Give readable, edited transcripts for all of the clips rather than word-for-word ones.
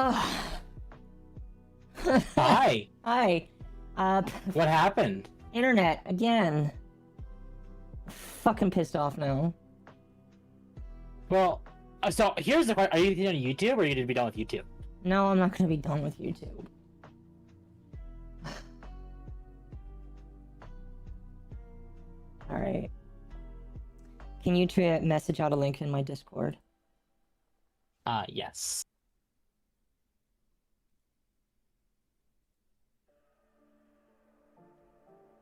Oh. Hi. Hi. What happened? Internet again. Fucking pissed off now. Well, so here's the question: are you on YouTube, or are you gonna be done with YouTube? No, I'm not gonna be done with YouTube. All right. Can you message out a link in my Discord? Yes.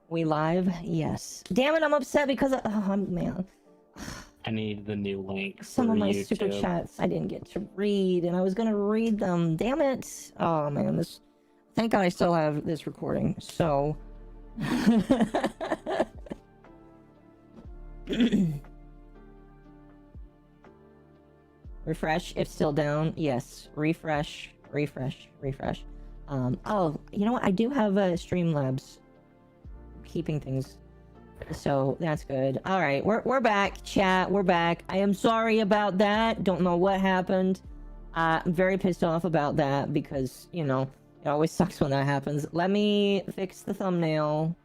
We live? Yes. Damn it, I'm upset because man. I need the new link. Some of my YouTube. super chats I didn't get to read, and I was gonna read them. Damn it! Oh man, this. Thank God I still have this recording. So. Refresh if still down. Yes. Refresh. Refresh. Refresh. Oh, you know what? I do have Streamlabs keeping things, so that's good. All right, we're back, chat. We're back. I am sorry about that. Don't know what happened. I'm very pissed off about that because, you know, it always sucks when that happens. Let me fix the thumbnail.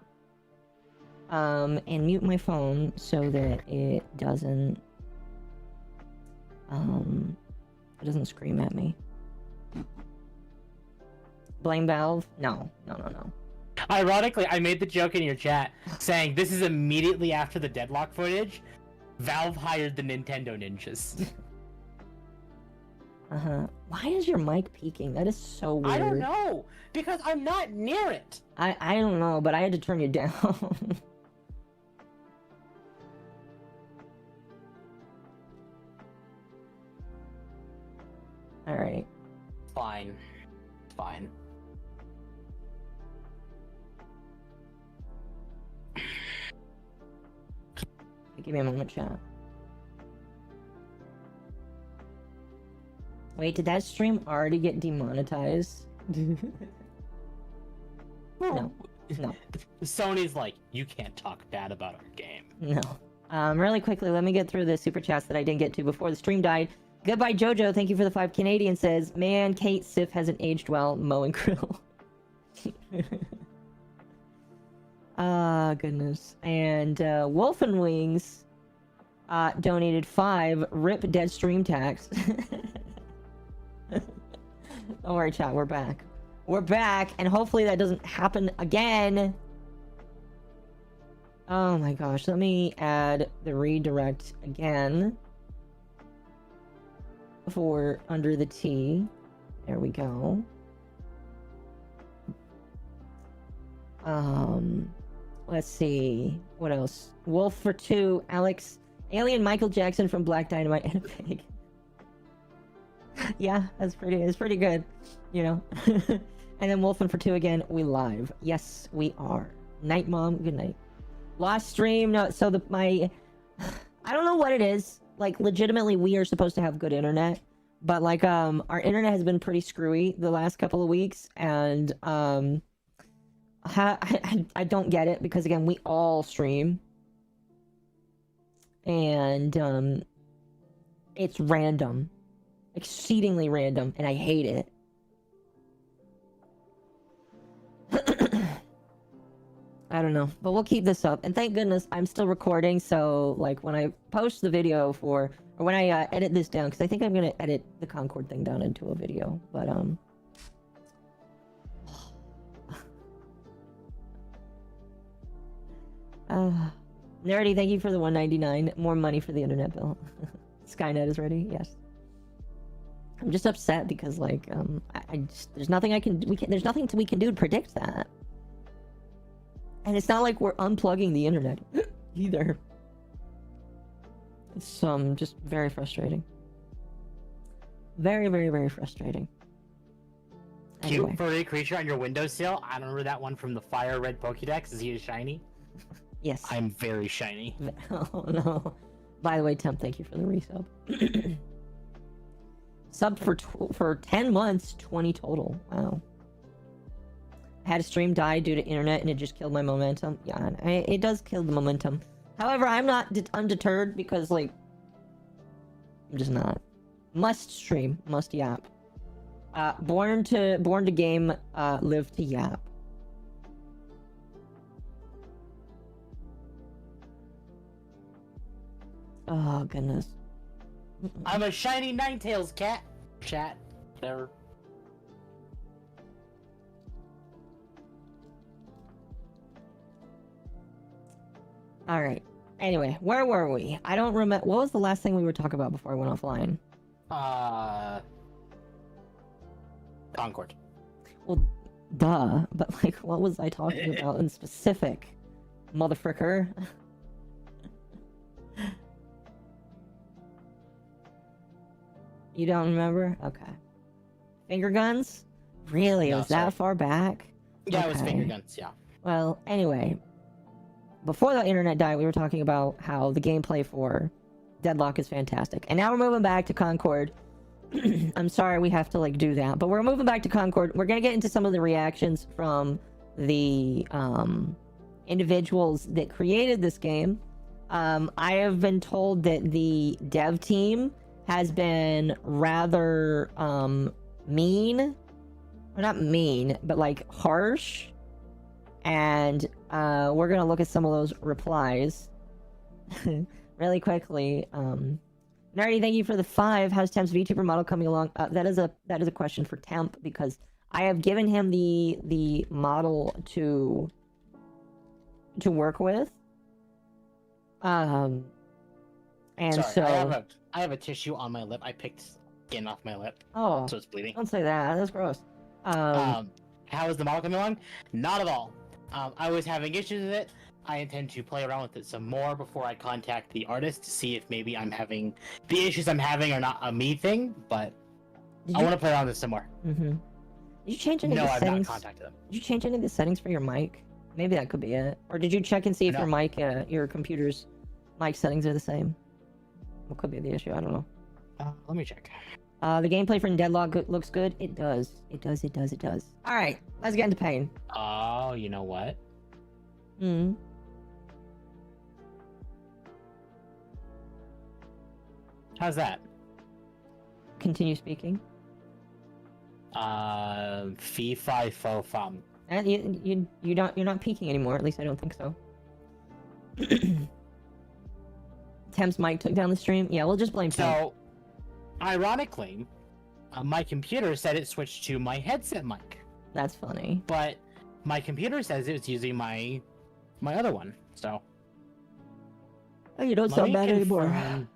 And mute my phone so that it doesn't scream at me. Blame Valve? No. Ironically, I made the joke in your chat saying this is immediately after the Deadlock footage. Valve hired the Nintendo ninjas. Why is your mic peaking? That is so weird. I don't know, because I'm not near it. I don't know, but I had to turn you down. Alright. Fine. Fine. Give me a moment, chat. Wait, did that stream already get demonetized? No. Sony's like, you can't talk bad about our game. No. Really quickly, let me get through the super chats that I didn't get to before the stream died. Goodbye, Jojo. Thank you for the 5 Canadian. Says, man, Kate Sif hasn't aged well. Mo and Krill. Ah, goodness. And Wolf and Wings donated 5. Rip dead stream tax. Don't worry, chat. We're back. We're back, and hopefully that doesn't happen again. Oh my gosh. Let me add the redirect again for under the T. There we go. Let's see. What else? Wolf for 2. Alex. Alien Michael Jackson from Black Dynamite and a pig. Yeah, it's pretty good. You know. And then Wolfen for 2 again. We live. Yes, we are. Night Mom, good night. Lost stream. No, so I don't know what it is. Like, legitimately, we are supposed to have good internet. But, like, our internet has been pretty screwy the last couple of weeks. And, I don't get it because, again, we all stream. And, it's random. Exceedingly random. And I hate it. I don't know. But we'll keep this up. And thank goodness I'm still recording. So, like, when I post the video or when I edit this down, because I think I'm going to edit the Concord thing down into a video. But, Nerdy, thank you for the $1.99. More money for the internet bill. Skynet is ready. Yes. I'm just upset because, like, there's nothing there's nothing we can do to predict that. And it's not like we're unplugging the internet either. It's just very frustrating. Very, very, very frustrating. Anyway. Cute furry creature on your windowsill. I remember that one from the Fire Red Pokédex. Is he shiny? Yes. I'm very shiny. Oh no. By the way, Temp, thank you for the resub. Sub for 10 months, 20 total. Wow. Had a stream die due to internet and it just killed my momentum. Yeah, it does kill the momentum. However, I'm not undeterred because, like, I'm just not. Must stream, must yap. Born to game, live to yap. Oh goodness. I'm a shiny Ninetales cat. Chat. Whatever. All right. Anyway, where were we? I don't remember. What was the last thing we were talking about before I went offline? Concord. Well, duh. But like, what was I talking about in specific? Motherfricker. You don't remember? Okay. Finger guns? Really? No, was that sorry. far back? Yeah, it was Okay. finger guns. Yeah. Well, anyway, before the internet died, we were talking about how the gameplay for Deadlock is fantastic. And now we're moving back to Concord. I'm sorry we have to, like, do that. But we're moving back to Concord. We're going to get into some of the reactions from the individuals that created this game. I have been told that the dev team has been rather mean. Or not mean, but, like, harsh. And we're gonna look at some of those replies really quickly. Nerdy, thank you for the 5. How's Temp's VTuber model coming along? That is a question for Temp, because I have given him the model to work with. And Sorry, so I have a tissue on my lip. I picked skin off my lip, oh, so it's bleeding. don't say that. That's gross. How is the model coming along? Not at all. I was having issues with it. I intend to play around with it some more before I contact the artist to see if maybe I'm having the issues I'm having are not a me thing. But I want to play around with it some more. Mm-hmm. Did you change any No, of the I've not settings? contacted them. Did you change any of the settings for your mic? Maybe that could be it. Or did you check and see if No. your mic, your computer's mic settings are the same? What could be the issue? I don't know. Let me check. The gameplay for Deadlock looks good. It does. It does. It does. It does. All right, let's get into pain. Oh, you know what? Hmm. How's that? Continue speaking. Fee fi fo fum. And you're not peeking anymore. At least I don't think so. Temp's mic took down the stream. Yeah, we'll just blame Temp. So, ironically, my computer said it switched to my headset mic, That's funny. but my computer says it's using my other one. So Oh, you don't let sound me bad anymore. confirm.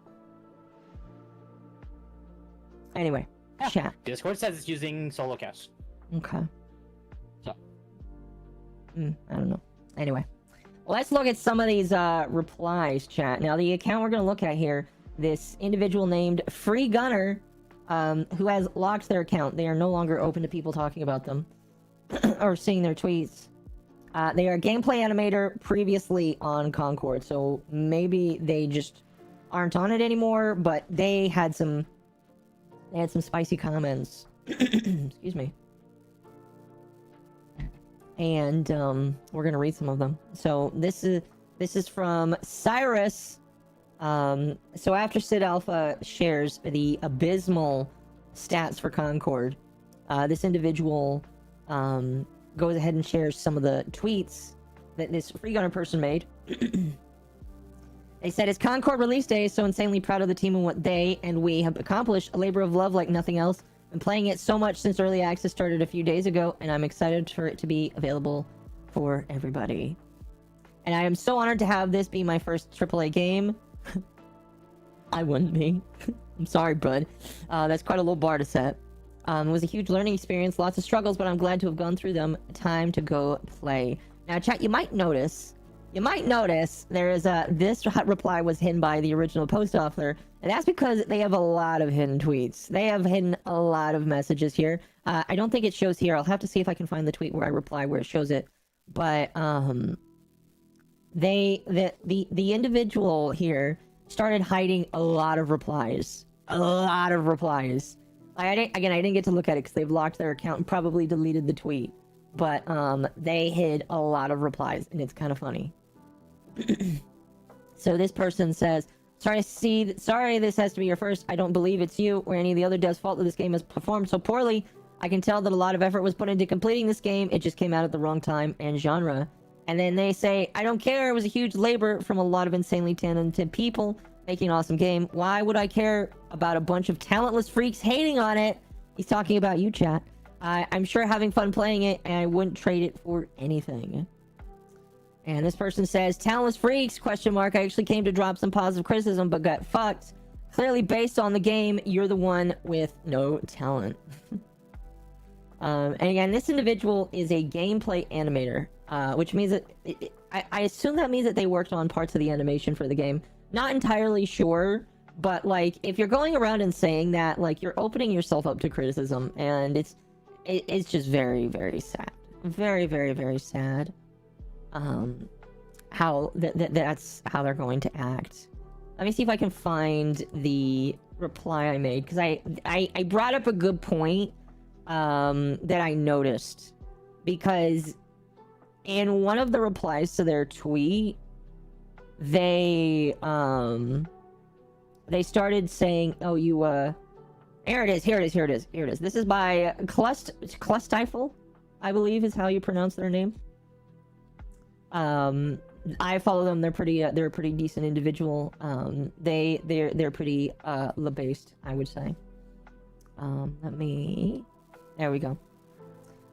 Anyway, Yeah. chat. Discord says it's using SoloCast. Okay. So. I don't know. Anyway, let's look at some of these replies, chat. Now, the account we're going to look at here, this individual named Free Gunner, who has locked their account. They are no longer open to people talking about them or seeing their tweets. They are a gameplay animator previously on Concord, so maybe they just aren't on it anymore, but they had some spicy comments. Excuse me. And we're gonna read some of them. So this is from Cyrus. So after Sid Alpha shares the abysmal stats for Concord, this individual goes ahead and shares some of the tweets that this Free Gunner person made. They said, "It's Concord release day, so insanely proud of the team and what they and we have accomplished. A labor of love like nothing else. Been playing it so much since early access started a few days ago, and I'm excited for it to be available for everybody. And I am so honored to have this be my first AAA game." I wouldn't be. I'm sorry, bud. That's quite a low bar to set. It was a huge learning experience, lots of struggles, but I'm glad to have gone through them. Time to go play. Now, chat, you might notice there is this reply was hidden by the original post author, and that's because they have a lot of hidden tweets. They have hidden a lot of messages here. I don't think it shows here. I'll have to see if I can find the tweet where I reply where it shows it. But the individual here started hiding a lot of replies. A lot of replies. I didn't get to look at it because they've locked their account and probably deleted the tweet. But they hid a lot of replies, and it's kind of funny. So this person says, sorry this has to be your first. I don't believe it's you or any of the other devs' fault that this game has performed so poorly. I can tell that a lot of effort was put into completing this game. It just came out at the wrong time and genre. And then they say, I don't care. It was a huge labor from a lot of insanely talented people making an awesome game. Why would I care about a bunch of talentless freaks hating on it? He's talking about you, chat. I'm sure having fun playing it, and I wouldn't trade it for anything. And this person says, talentless freaks, question mark. I actually came to drop some positive criticism, but got fucked. Clearly based on the game, you're the one with no talent. And again, this individual is a gameplay animator, which means that I assume that means that they worked on parts of the animation for the game. Not entirely sure, but like if you're going around and saying that, like you're opening yourself up to criticism, and it's just very, very sad. Very, very, very sad. How that's how they're going to act. Let me see if I can find the reply I made, because I brought up a good point that I noticed, because in one of the replies to their tweet, they started saying, oh, you here it is. This is by Clustifle, I believe is how you pronounce their name. I follow them. They're a pretty decent individual. They're pretty la-based, I would say. There we go.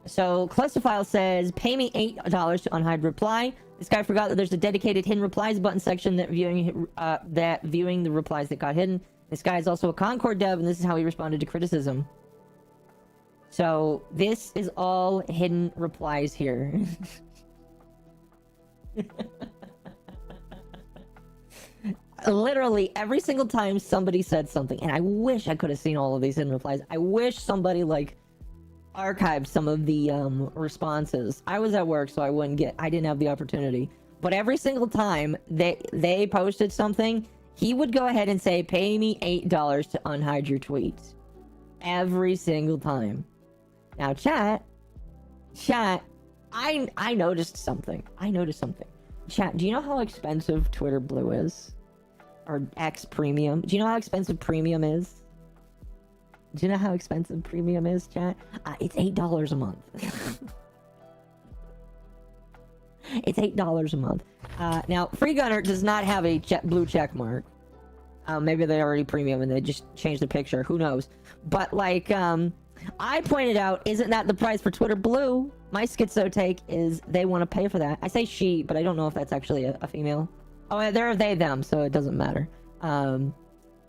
So Clusterfile says, pay me $8 to unhide reply. This guy forgot that there's a dedicated hidden replies button section that viewing the replies that got hidden. This guy is also a Concord dev, and this is how he responded to criticism. So this is all hidden replies here. Literally every single time somebody said something, and I wish I could have seen all of these hidden replies. I wish somebody like archived some of the responses. I was at work, so I didn't have the opportunity. But every single time they posted something, he would go ahead and say, pay me $8 to unhide your tweets. Every single time. Now chat, I noticed something. Chat, do you know how expensive Twitter Blue is? Or X Premium? Do you know how expensive Premium is? Do you know how expensive Premium is, chat? It's $8 a month. It's $8 a month. Now, Free Gunner does not have a blue check mark. Maybe they're already Premium and they just changed the picture. Who knows? But, like, I pointed out, isn't that the price for Twitter Blue? My schizo take is they want to pay for that. I say she, but I don't know if that's actually a female. Oh, they're they, them, so it doesn't matter.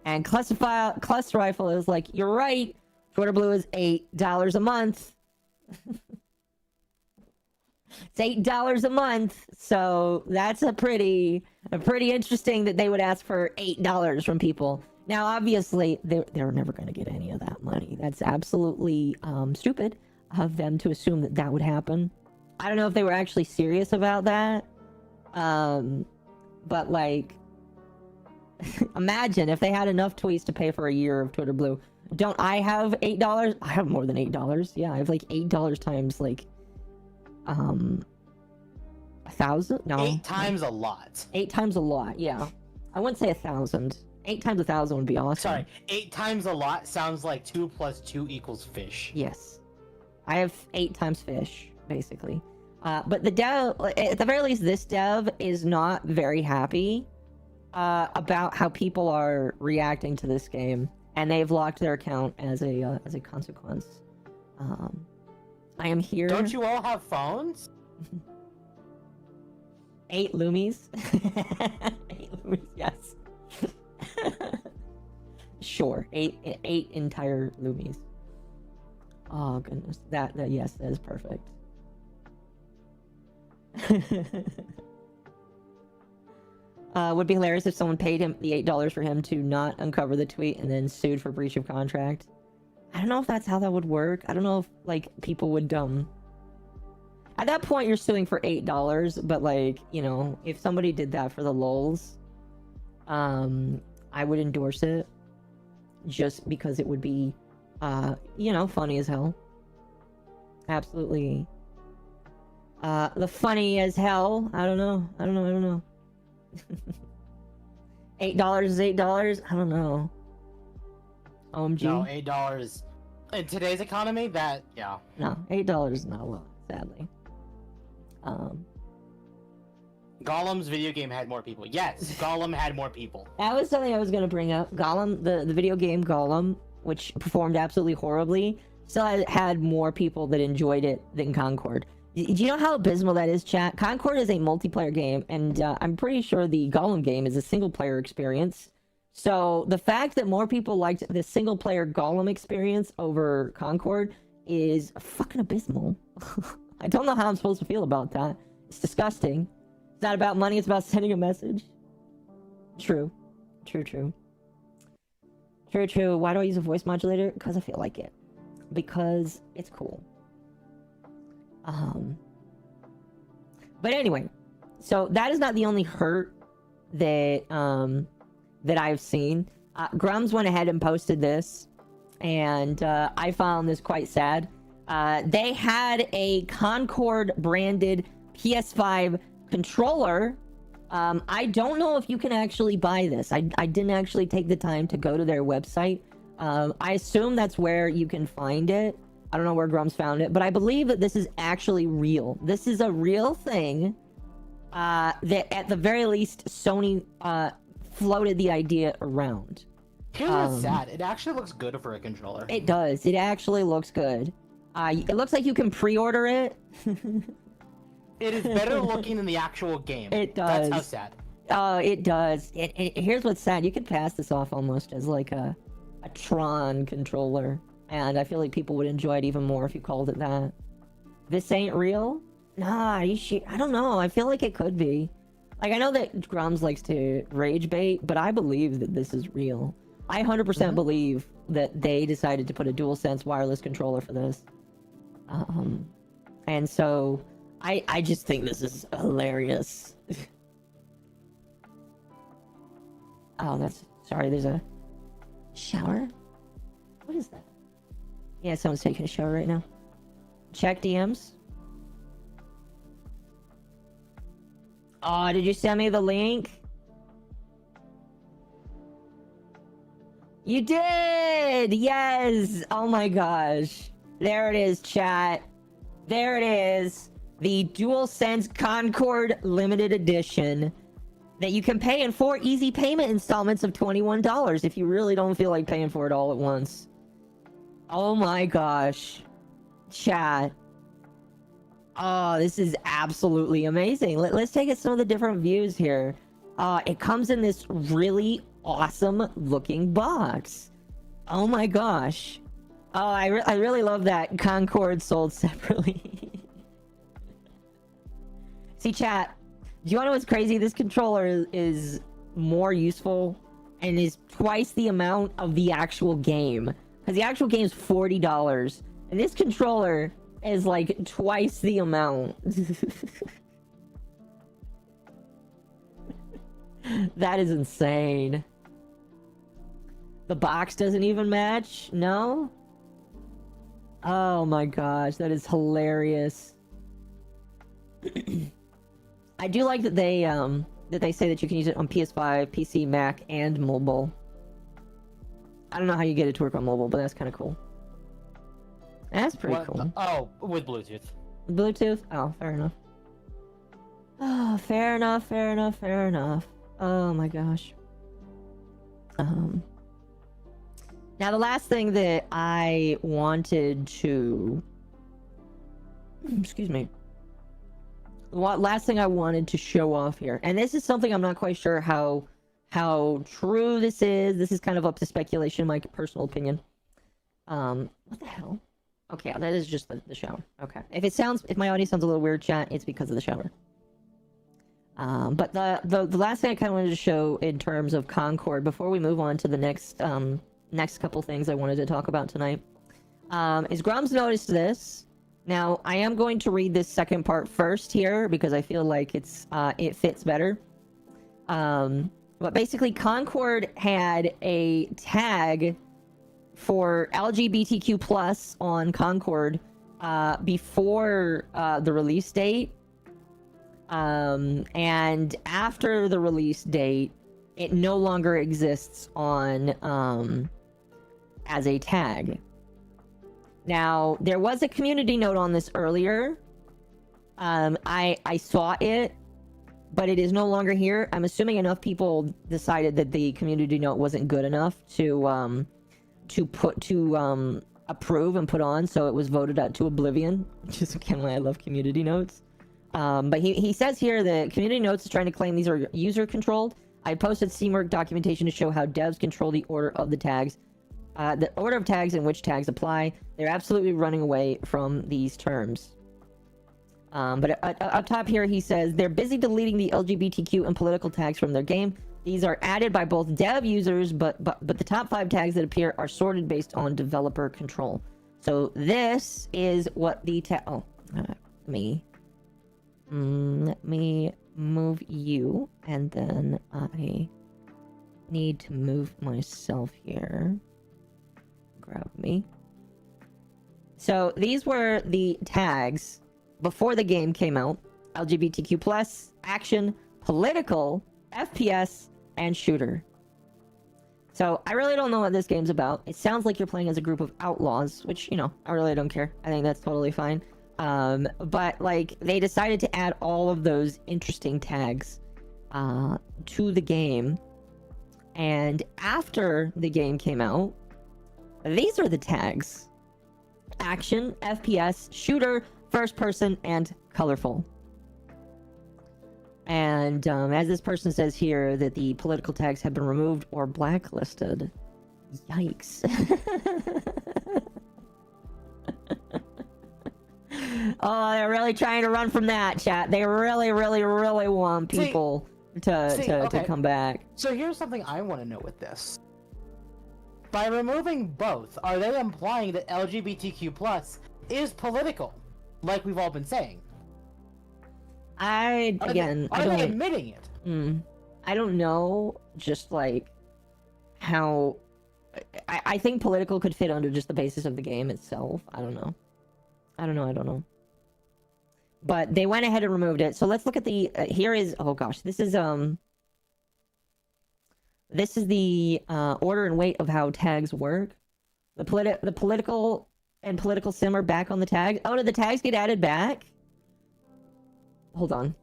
And Cluster Rifle is like, you're right. Twitter Blue is $8 a month. It's $8 a month, so that's a pretty interesting that they would ask for $8 from people. Now, obviously, they're never going to get any of that money. That's absolutely stupid of them to assume that that would happen. I don't know if they were actually serious about that. But, like, imagine if they had enough tweets to pay for a year of Twitter Blue. Don't I have $8? I have more than $8. Yeah, I have, like, $8 times, like, 1,000? No. 8 times a lot. 8 times a lot, yeah. I wouldn't say 1,000. 8 times 1,000 would be awesome. Sorry, 8 times a lot sounds like 2 + 2 = fish. Yes. I have 8 times fish, basically. But the dev, at the very least, this dev is not very happy about how people are reacting to this game, and they've locked their account as a consequence. I am here. Don't you all have phones? 8 loomies. 8 loomies, yes. Sure, 8 entire loomies. Oh goodness, that yes, that is perfect. Would be hilarious if someone paid him the $8 for him to not uncover the tweet and then sued for breach of contract. I don't know if that's how that would work. I don't know if, like, people would, at that point, you're suing for $8, but, like, you know, if somebody did that for the lulz, I would endorse it. Just because it would be, you know, funny as hell. Absolutely. The funny as hell. I don't know. $8 is $8? I don't know. OMG. No, $8. In today's economy, yeah. No, $8 is not a lot, sadly. Gollum's video game had more people. Yes, Gollum had more people. That was something I was gonna bring up. Gollum, the video game Gollum, which performed absolutely horribly, still had more people that enjoyed it than Concord. Do you know how abysmal that is, chat? Concord is a multiplayer game, and I'm pretty sure the Gollum game is a single-player experience. So the fact that more people liked the single-player Gollum experience over Concord is fucking abysmal. I don't know how I'm supposed to feel about that. It's disgusting. It's not about money, it's about sending a message. True. True. Why do I use a voice modulator? Because I feel like it. Because it's cool. But anyway, so that is not the only hurt that that I've seen. Grums went ahead and posted this, and I found this quite sad. They had a Concord branded PS5 controller. I don't know if you can actually buy this. I didn't actually take the time to go to their website. I assume that's where you can find it. I don't know where Grums found it, but I believe that this is actually real. This is a real thing that at the very least Sony floated the idea around. Here's what's sad. It actually looks good for a controller. It does. It actually looks good. It looks like you can pre-order it. It is better looking than the actual game. It does. That's how sad. Oh, it does. Here's what's sad. You could pass this off almost as like a Tron controller. And I feel like people would enjoy it even more if you called it that. This ain't real? Nah, I don't know. I feel like it could be. Like, I know that Grums likes to rage bait, but I believe that this is real. I 100% believe that they decided to put a DualSense wireless controller for this. And so, I just think this is hilarious. Oh, sorry, there's a shower? What is that? Yeah, someone's taking a shower right now. Check DMs. Oh, did you send me the link? You did! Yes! Oh my gosh. There it is, chat. There it is. The DualSense Concord Limited Edition that you can pay in 4 easy payment installments of $21 if you really don't feel like paying for it all at once. Oh my gosh. Chat. Oh, this is absolutely amazing. Let's take some of the different views here. It comes in this really awesome looking box. Oh my gosh. Oh, I really love that Concord sold separately. See, chat, do you want to know what's crazy? This controller is more useful and is twice the amount of the actual game. Because the actual game is $40. And this controller is like twice the amount. That is insane. The box doesn't even match? No? Oh my gosh, that is hilarious. I do like that they say that you can use it on PS5, PC, Mac, and mobile. I don't know how you get it to work on mobile, but that's kind of cool. That's pretty cool. Oh, with Bluetooth. Bluetooth? Oh, fair enough. Oh, fair enough. Oh my gosh. Now the last thing that I wanted to... Excuse me. Last thing I wanted to show off here, and this is something I'm not quite sure how true this is. This is kind of up to speculation, my personal opinion. What the hell? Okay, that is just the shower. Okay. If my audio sounds a little weird, chat, it's because of the shower. But the last thing I kind of wanted to show in terms of Concord, before we move on to the next couple things I wanted to talk about tonight, is Grum's noticed this. Now, I am going to read this second part first here, because I feel like it fits better. But basically, Concord had a tag for LGBTQ+ on Concord before the release date. And after the release date, it no longer exists on as a tag. Now, there was a community note on this earlier. I saw it, but it is no longer here. I'm assuming enough people decided that the community note wasn't good enough to approve and put on, so it was voted out to oblivion. Just again why I love community notes. But he says here that community notes is trying to claim these are user controlled. I posted Steamwork documentation to show how devs control the order of the tags. The order of tags and which tags apply. They're absolutely running away from these terms. But up top here, he says they're busy deleting the LGBTQ and political tags from their game. These are added by both dev users, but the top 5 tags that appear are sorted based on developer control. So this is what the let me move you, and then I need to move myself here. Grab me. So these were the tags before the game came out: LGBTQ+, action, political, FPS, and shooter. So I really don't know what this game's about. It sounds like you're playing as a group of outlaws, which, you know, I really don't care. I think that's totally fine. But like, they decided to add all of those interesting tags to the game, and after the game came out, these are the tags: action, FPS, shooter, first person, and colorful. And as this person says here, that the political tags have been removed or blacklisted. Yikes. Oh, they're really trying to run from that, chat. They really, really, really want people to come back. So here's something I want to know with this. By removing both, are they implying that LGBTQ+ is political, like we've all been saying? Are they admitting it? I don't know, just like how... I think political could fit under just the basis of the game itself. I don't know. But they went ahead and removed it. So let's look at the... here is... oh gosh, this is the order and weight of how tags work. The political and political sim are back on the tag. Oh, did the tags get added back? Hold on.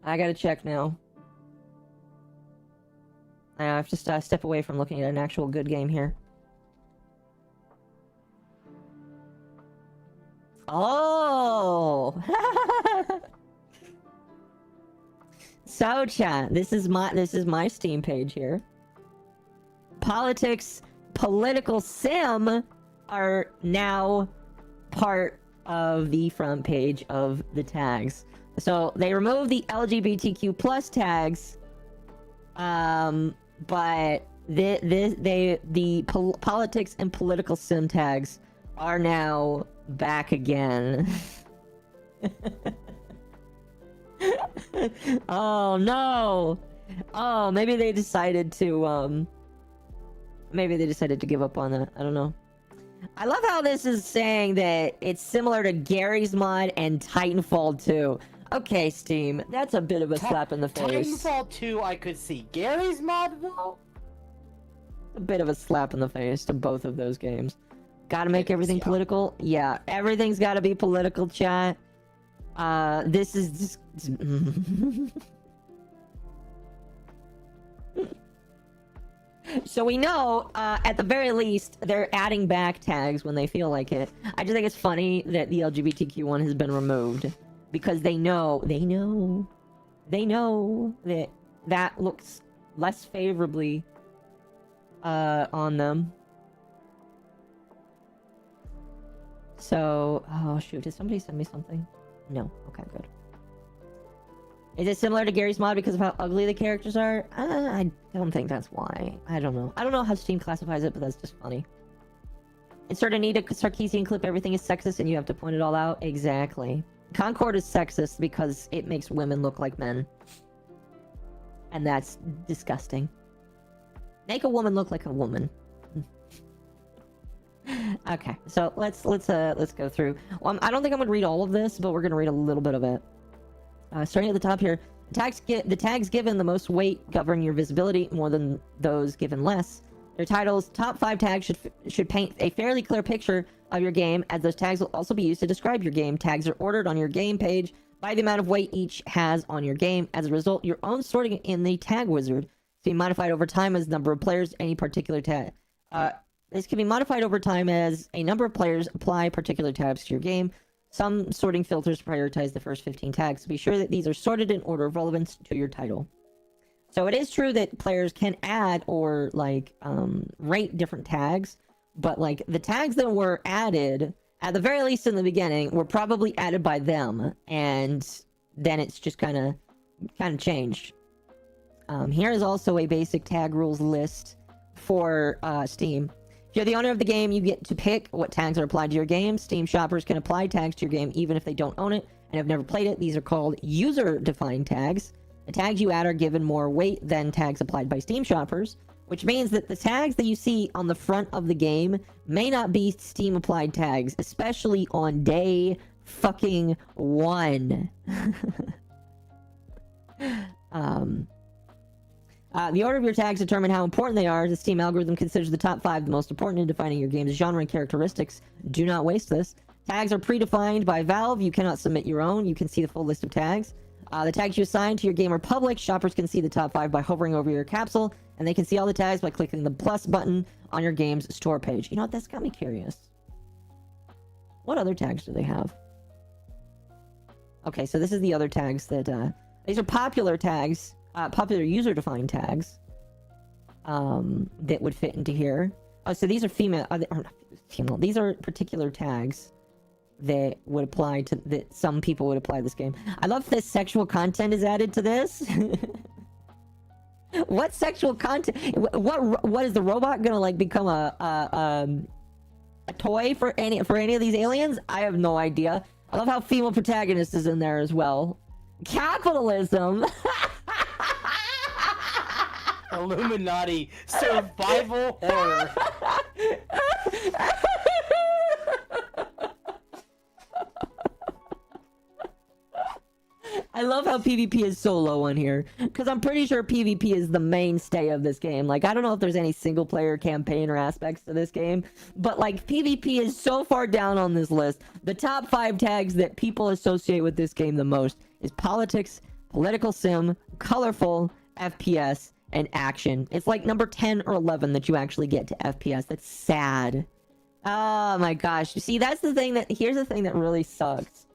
I gotta check now. I have to step away from looking at an actual good game here. Oh! So chat, this is my Steam page here. Political sim are now part of the front page of the tags. So they removed the LGBTQ+ tags, but the politics and political sim tags are now back again. Oh no! Oh, maybe they decided to give up on that. I don't know. I love how this is saying that it's similar to Gary's mod and Titanfall 2. Okay, Steam, that's a bit of a slap in the face. Titanfall 2, I could see. Gary's mod, though? A bit of a slap in the face to both of those games. Gotta make everything political? Yeah, everything's gotta be political, chat. This is just... So we know, at the very least, they're adding back tags when they feel like it. I just think it's funny that the LGBTQ one has been removed. Because they know that that looks less favorably on them. So, oh shoot, did somebody send me something? No, okay, good. Is it similar to Gary's mod because of how ugly the characters are? I don't think that's why. I don't know. I don't know how Steam classifies it, but that's just funny. Insert a need a Sarkeesian clip, everything is sexist and you have to point it all out. Exactly. Concord is sexist because it makes women look like men. And that's disgusting. Make a woman look like a woman. Okay, so let's go through. Well, I don't think I'm gonna read all of this, but we're gonna read a little bit of it. Starting at the top here, the tags given the most weight govern your visibility more than those given less. Your title's top 5 tags should paint a fairly clear picture of your game, as those tags will also be used to describe your game. Tags are ordered on your game page by the amount of weight each has on your game. As a result, your own sorting in the tag wizard can be modified over time as the number of players any particular tag. This can be modified over time as a number of players apply particular tags to your game. Some sorting filters prioritize the first 15 tags, so be sure that these are sorted in order of relevance to your title. So it is true that players can add or, like, rate different tags, but, like, the tags that were added, at the very least in the beginning, were probably added by them, and then it's just kind of changed. Here is also a basic tag rules list for Steam. If you're the owner of the game, you get to pick what tags are applied to your game. Steam shoppers can apply tags to your game even if they don't own it and have never played it. These are called user-defined tags. The tags you add are given more weight than tags applied by Steam shoppers, which means that the tags that you see on the front of the game may not be Steam-applied tags, especially on day fucking 1. The order of your tags determine how important they are. The Steam algorithm considers the top 5 the most important in defining your game's genre and characteristics. Do not waste this. Tags are predefined by Valve. You cannot submit your own. You can see the full list of tags. The tags you assign to your game are public. Shoppers can see the top 5 by hovering over your capsule, and they can see all the tags by clicking the plus button on your game's store page. You know what? That's got me curious. What other tags do they have? Okay, so this is the other tags that... these are popular tags. Popular user-defined tags that would fit into here. Oh, so these are female. Female. These are particular tags that would apply to that some people would apply to this game. I love this sexual content is added to this. What sexual content? What is the robot gonna like become a toy for any of these aliens? I have no idea. I love how female protagonist is in there as well. Capitalism. Illuminati survival horror. I love how PvP is so low on here, because I'm pretty sure PvP is the mainstay of this game. Like, I don't know if there's any single player campaign or aspects to this game, but like PvP is so far down on this list. The top 5 tags that people associate with this game the most is politics, political sim, colorful, FPS, and action. It's like number 10 or 11 that you actually get to FPS. That's sad. Oh my gosh. You see, that's the thing here's the thing that really sucks.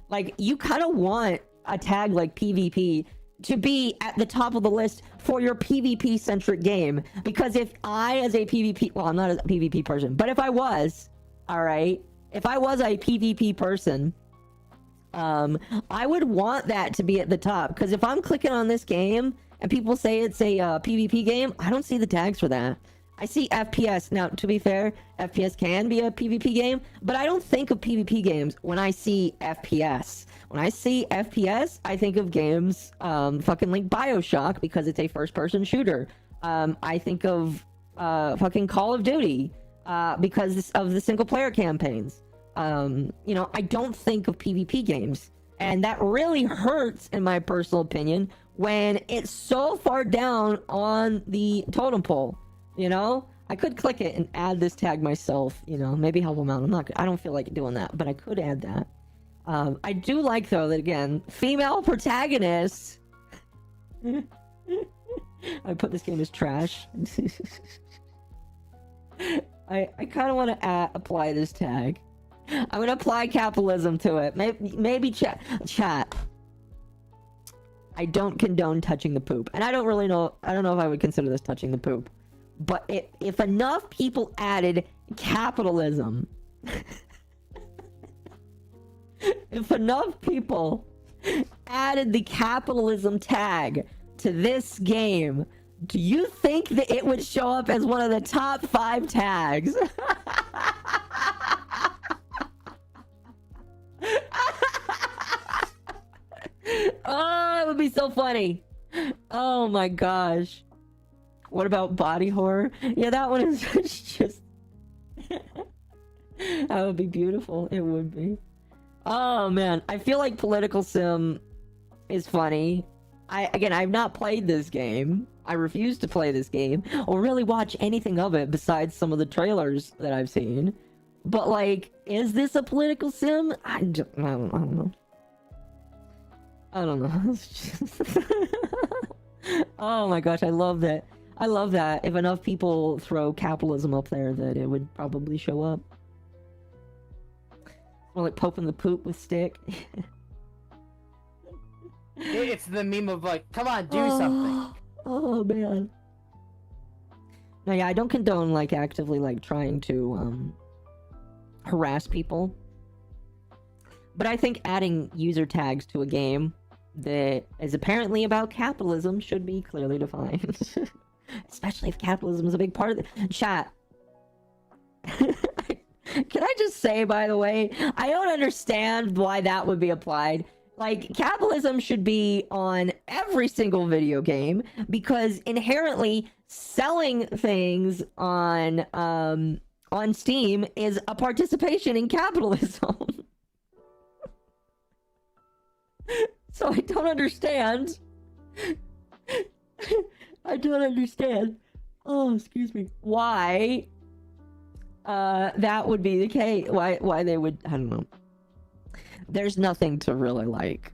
Like, you kind of want a tag like PvP to be at the top of the list for your PvP centric game. Because if I, as a PvP, well, I'm not a PvP person, but if I was, alright, if I was a PvP person, I would want that to be at the top. Because if I'm clicking on this game and people say it's a PvP game, I don't see the tags for that. I see FPS. Now, to be fair, FPS can be a PvP game, but I don't think of PvP games when I see FPS. When I see FPS, I think of games fucking like BioShock, because it's a first-person shooter. I think of fucking Call of Duty because of the single-player campaigns. You know, I don't think of PvP games. And that really hurts, in my personal opinion, when it's so far down on the totem pole. You know, I could click it and add this tag myself, you know, maybe help them out. I don't feel like doing that, but I could add that. I do like, though, that again, female protagonists. I put this game as trash. I kind of want to apply this tag. I'm going to apply capitalism to it. Maybe chat. I don't condone touching the poop. And I don't know if I would consider this touching the poop. But if enough people added capitalism, if enough people added the capitalism tag to this game, do you think that it would show up as one of the top 5 tags? Oh, it would be so funny. Oh my gosh. What about body horror? Yeah, that one is just... That would be beautiful. It would be. Oh, man. I feel like political sim is funny. I've not played this game. I refuse to play this game or really watch anything of it besides some of the trailers that I've seen. But like, is this a political sim? I don't know. I don't know. It's just... Oh my gosh, I love that. I love that. If enough people throw capitalism up there, that it would probably show up. More like poking the poop with stick. It's the meme of like, come on, do something. Oh man. No, yeah, I don't condone like actively like trying to harass people. But I think adding user tags to a game that is apparently about capitalism should be clearly defined. Especially if capitalism is a big part of the chat. Can I just say, by the way, I don't understand why that would be applied. Like, capitalism should be on every single video game because inherently selling things on Steam is a participation in capitalism. So I don't understand. I don't understand. Oh, excuse me. Why that would be the case. Why they would, I don't know. There's nothing to really like.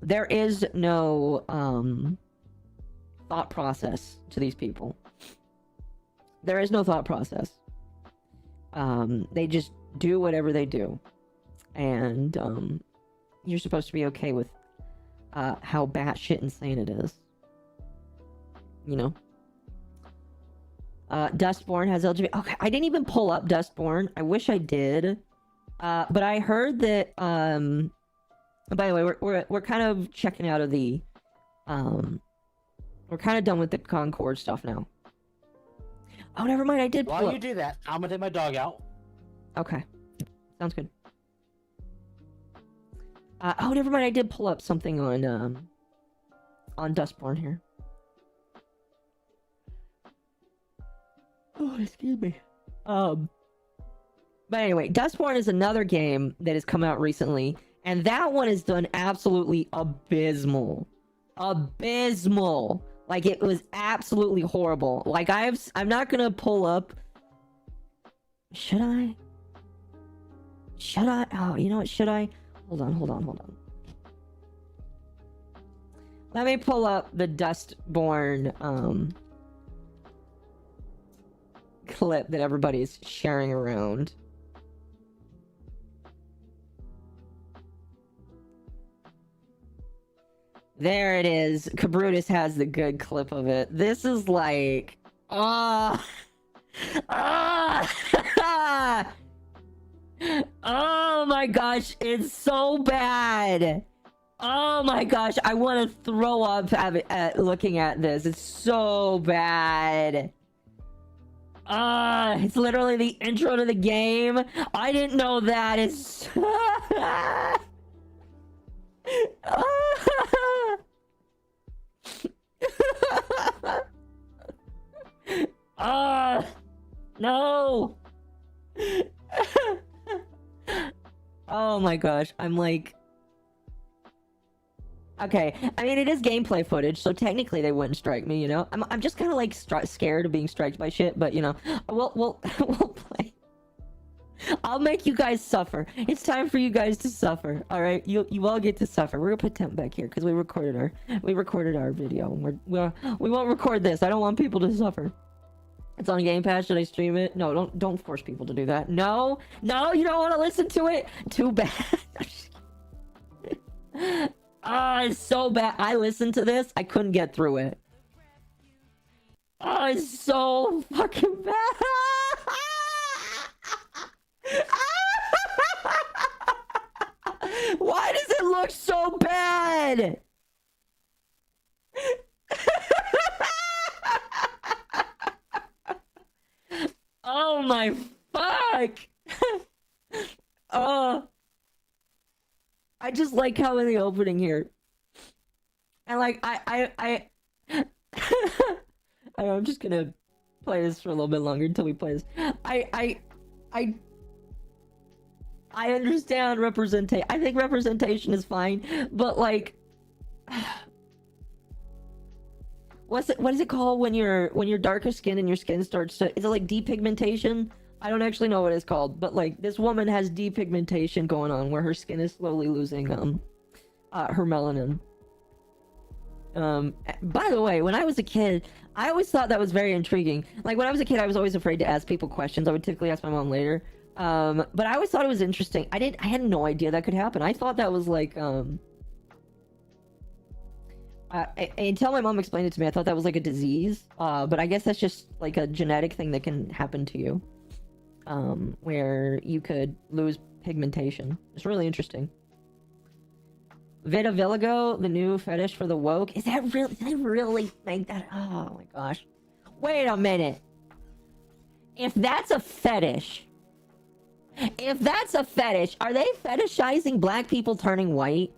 There is no thought process to these people. There is no thought process. They just do whatever they do. And you're supposed to be okay with how batshit insane it is. You know? Dustborn has LGBT. Okay, I didn't even pull up Dustborn. I wish I did. But I heard that, by the way, we're kind of checking out of the, we're kind of done with the Concord stuff now. Oh, never mind, I did pull While up. you do that, I'm gonna take my dog out. Okay. Sounds good. Oh, never mind, I did pull up something on Dustborn here. Oh, excuse me. But anyway, Dustborn is another game that has come out recently, and that one is done absolutely abysmal. Abysmal. Like, it was absolutely horrible. Like, I'm not gonna pull up... Should I? Should I? Oh, you know what? Should I? Hold on. Let me pull up the Dustborn, clip that everybody's sharing around. There it is. Cabrutus has the good clip of it. This is like... Oh my gosh, it's so bad. Oh my gosh, I want to throw up at looking at this. It's so bad. It's literally the intro to the game. I didn't know that. It's... No. Oh my gosh, I'm like... Okay, I mean, it is gameplay footage, so technically they wouldn't strike me, you know? I'm just kind of like scared of being striked by shit, but you know, we'll play. I'll make you guys suffer. It's time for you guys to suffer. All right, you all get to suffer. We're gonna put temp back here because we recorded our video. We won't record this. I don't want people to suffer. It's on Game Pass. Should I stream it? No, don't force people to do that. No, you don't want to listen to it. Too bad. It's so bad. I listened to this. I couldn't get through it. It's so fucking bad. Why does it look so bad? Oh my fuck. I just like how in the opening here, and like I I'm just gonna play this for a little bit longer until we play this. I understand representation. I think representation is fine, but like, what is it called when you're darker skinned and your skin starts to, is it like depigmentation? I don't actually know what it's called, but like this woman has depigmentation going on where her skin is slowly losing her melanin. By the way, when I was a kid, I always thought that was very intriguing. Like when I was a kid, I was always afraid to ask people questions. I would typically ask my mom later. But I always thought it was interesting. I had no idea that could happen. I thought that was like, until my mom explained it to me, I thought that was like a disease. But I guess that's just like a genetic thing that can happen to you. Where you could lose pigmentation. It's really interesting. Vita Villego, the new fetish for the woke. Is that real? Did they really make that? Oh my gosh. Wait a minute. If that's a fetish, are they fetishizing black people turning white?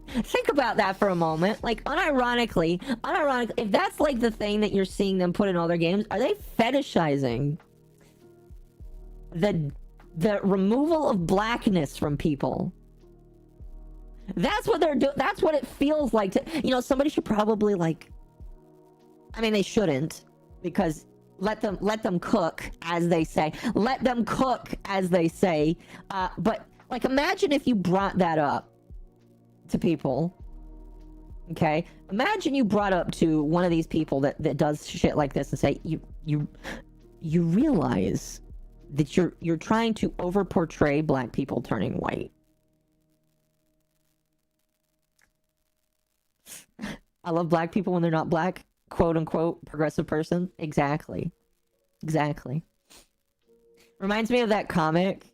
Think about that for a moment. Like, unironically, if that's like the thing that you're seeing them put in all their games, are they fetishizing the removal of blackness from people? That's what they're doing. That's what it feels like to, you know, somebody should probably like, I mean, they shouldn't, because let them cook, as they say. Let them cook, as they say. But like, imagine if you brought that up to people. Okay? Imagine you brought up to one of these people that does shit like this and say, you realize that you're trying to over portray black people turning white. I love black people when they're not black, quote unquote progressive person. Exactly. Reminds me of that comic.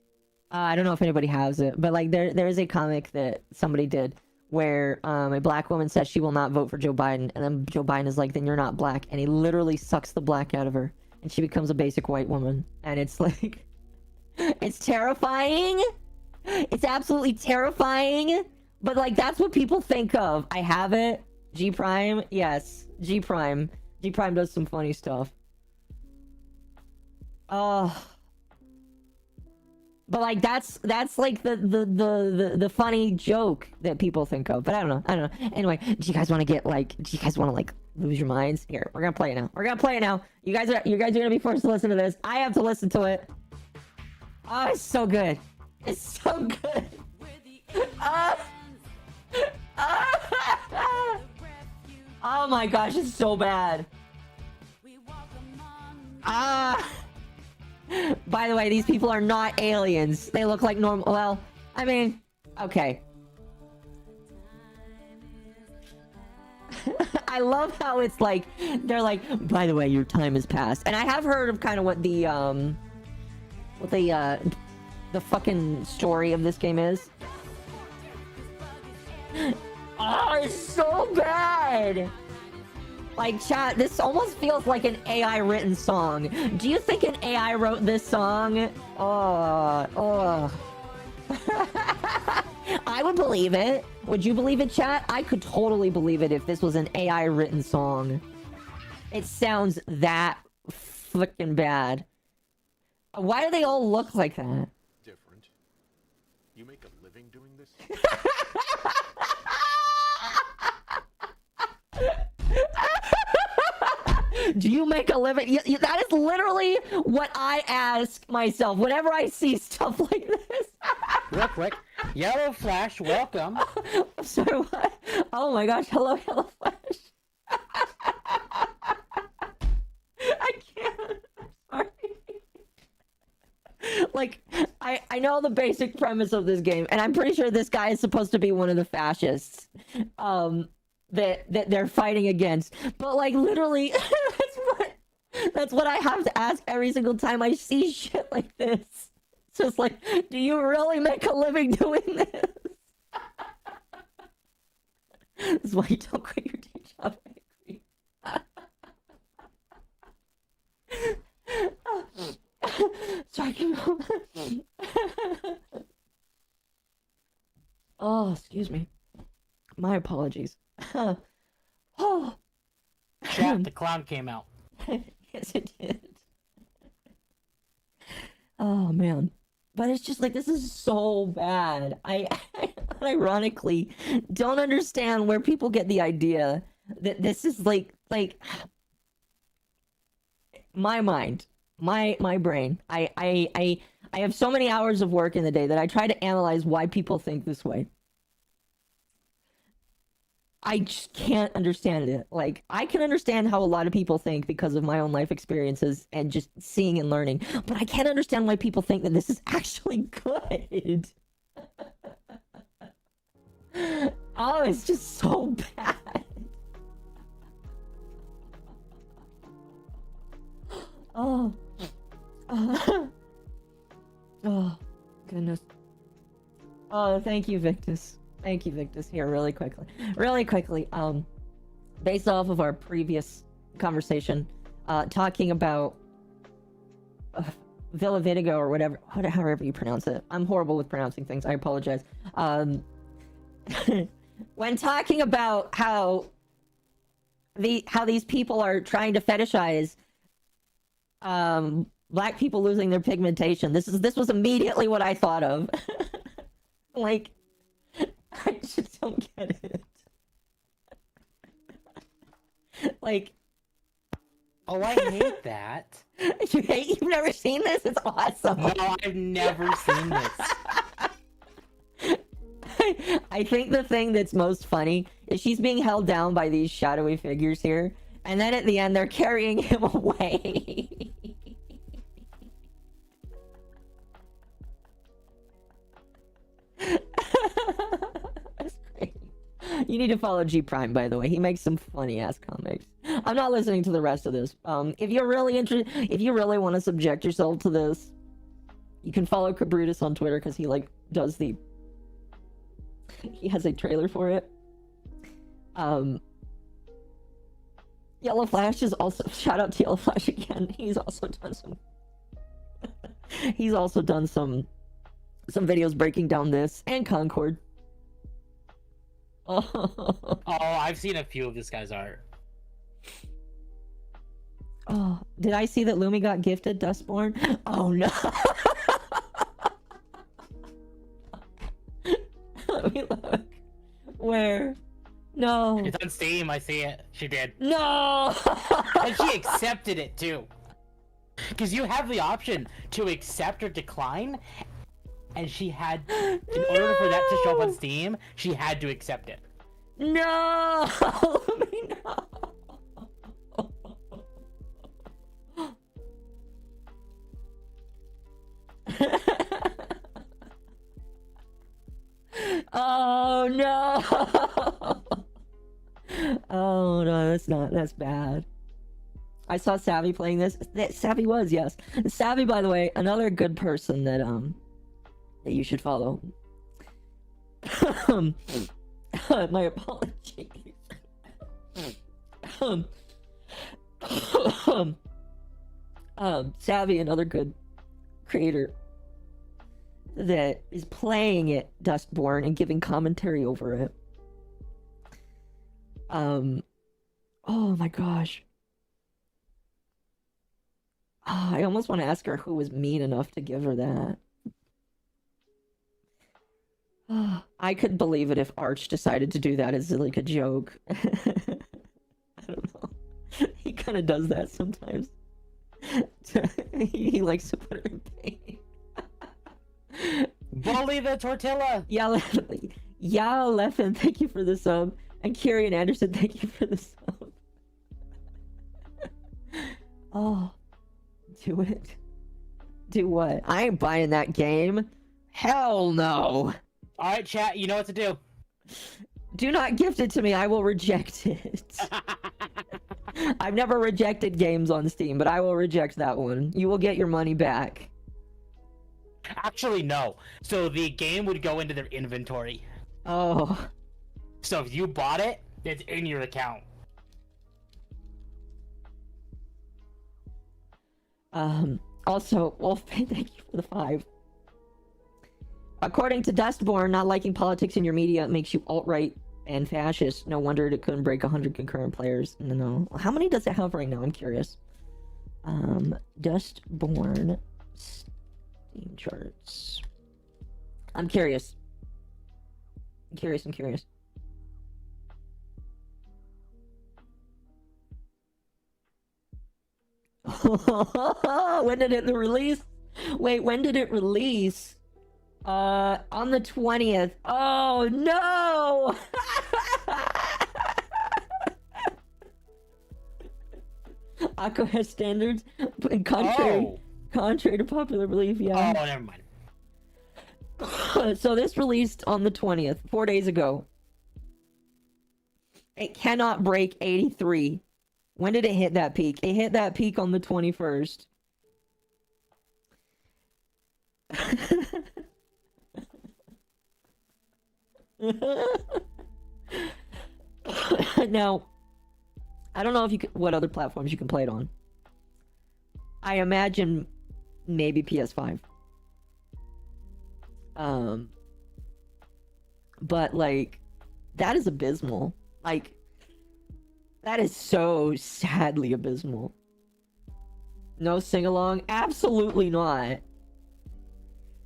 I don't know if anybody has it, but like there is a comic that somebody did where a black woman says she will not vote for Joe Biden, and then Joe Biden is like, then you're not black, and he literally sucks the black out of her, and she becomes a basic white woman. And it's like, it's terrifying. It's absolutely terrifying. But like, that's what people think of. I have it. G Prime, yes. G Prime does some funny stuff. Oh. But like, that's like the funny joke that people think of. But I don't know. Anyway, do you guys want to lose your minds? Here, we're gonna play it now. You guys are gonna be forced to listen to this. I have to listen to it. Oh, it's so good. It's so good. Oh my gosh, it's so bad. By the way, these people are not aliens. They look like normal. Well, I mean, okay. I love how it's like, they're like, by the way, your time has passed. And I have heard of kind of what the fucking story of this game is. Oh, it's so bad! Like, chat, this almost feels like an AI written song. Do you think an AI wrote this song? Oh. I would believe it. Would you believe it, chat? I could totally believe it if this was an AI written song. It sounds that freaking bad. Why do they all look like that? Different. You make a living doing this? Do you make a living? That is literally what I ask myself whenever I see stuff like this. Real quick, Yellow Flash, welcome. I'm sorry, what? Oh my gosh, hello, Yellow Flash. I can't. I'm sorry. Like, I know the basic premise of this game, and I'm pretty sure this guy is supposed to be one of the fascists. That they're fighting against, but like literally that's what I have to ask every single time I see shit like this. It's just like, do you really make a living doing this? This is why you don't quit your day job. I agree. Sorry. Oh, excuse me. My apologies. Oh. Chat, the clown came out. Yes, it did. Oh man, but it's just like, this is so bad. I ironically don't understand where people get the idea This is like my mind, my brain. I have so many hours of work in the day that I try to analyze why people think this way. I just can't understand it. Like, I can understand how a lot of people think because of my own life experiences and just seeing and learning, but I can't understand why people think that this is actually good. Oh, it's just so bad. Oh. Oh, goodness. Oh, thank you, Victus. Thank you, Victus. Here, really quickly. Based off of our previous conversation, talking about Villa Vidigo or whatever, however you pronounce it. I'm horrible with pronouncing things. I apologize. When talking about how these people are trying to fetishize black people losing their pigmentation, this was immediately what I thought of. Like, I just don't get it. Like, oh, I hate that. You've never seen this? It's awesome. No, I've never seen this. I think the thing that's most funny is she's being held down by these shadowy figures here, and then at the end they're carrying him away. That's great. You need to follow G Prime, by the way. He makes some funny ass comics. I'm not listening to the rest of this. If you're really interested, if you really want to subject yourself to this, you can follow Cabrutus on Twitter because he like does the. He has a trailer for it. Yellow Flash is also, shout out to Yellow Flash again. He's also done some. He's also done some videos breaking down this and Concord. Oh, I've seen a few of this guy's art. Oh, did I see that Lumi got gifted Dustborn? Oh no. Let me look. Where? No. It's on Steam, I see it. She did. No! And she accepted it too. Because you have the option to accept or decline, and she had, in order for that to show up on Steam, she had to accept it. No! No. Oh no! Oh no, that's bad. I saw Savvy playing this. Savvy was, yes. Savvy, by the way, another good person that you should follow. My apologies. Savvy, another good creator that is playing it Dustborn and giving commentary over it. Oh my gosh. Oh, I almost want to ask her who was mean enough to give her that. Oh, I could believe it if Arch decided to do that as like a joke. I don't know. He kind of does that sometimes. He likes to put her in pain. Bully the tortilla! Yao Leffen, thank you for the sub. And Kyrian Anderson, thank you for the sub. Oh, do it. Do what? I ain't buying that game. Hell no. Alright, chat, you know what to do. Do not gift it to me. I will reject it. I've never rejected games on Steam, but I will reject that one. You will get your money back. Actually, no. So the game would go into their inventory. Oh. So if you bought it, it's in your account. Also, Wolfman, thank you for the 5. According to Dustborn, not liking politics in your media makes you alt-right and fascist. No wonder it couldn't break 100 concurrent players. No. How many does it have right now? I'm curious. Dustborn Steam charts. I'm curious. I'm curious. When did it release? Wait, when did it release? On the 20th. Oh no! Occo has standards, but contrary to popular belief, yeah. Oh, never mind. So this released on the 20th, 4 days ago. It cannot break 83. When did it hit that peak? It hit that peak on the 21st. Now, I don't know if you could, what other platforms you can play it on. I imagine maybe PS5. But like, that is abysmal. Like, that is so sadly abysmal. No sing-along? Absolutely not.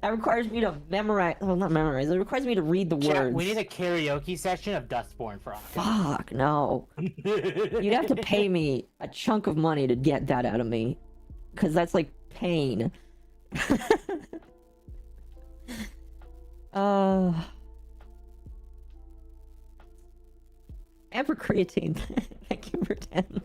That requires me to memorize. Well, not memorize. It requires me to read the words. We need a karaoke session of Dustborn for Occo. Fuck, no. You'd have to pay me a chunk of money to get that out of me. Because that's like pain. And for creatine. Thank you for 10.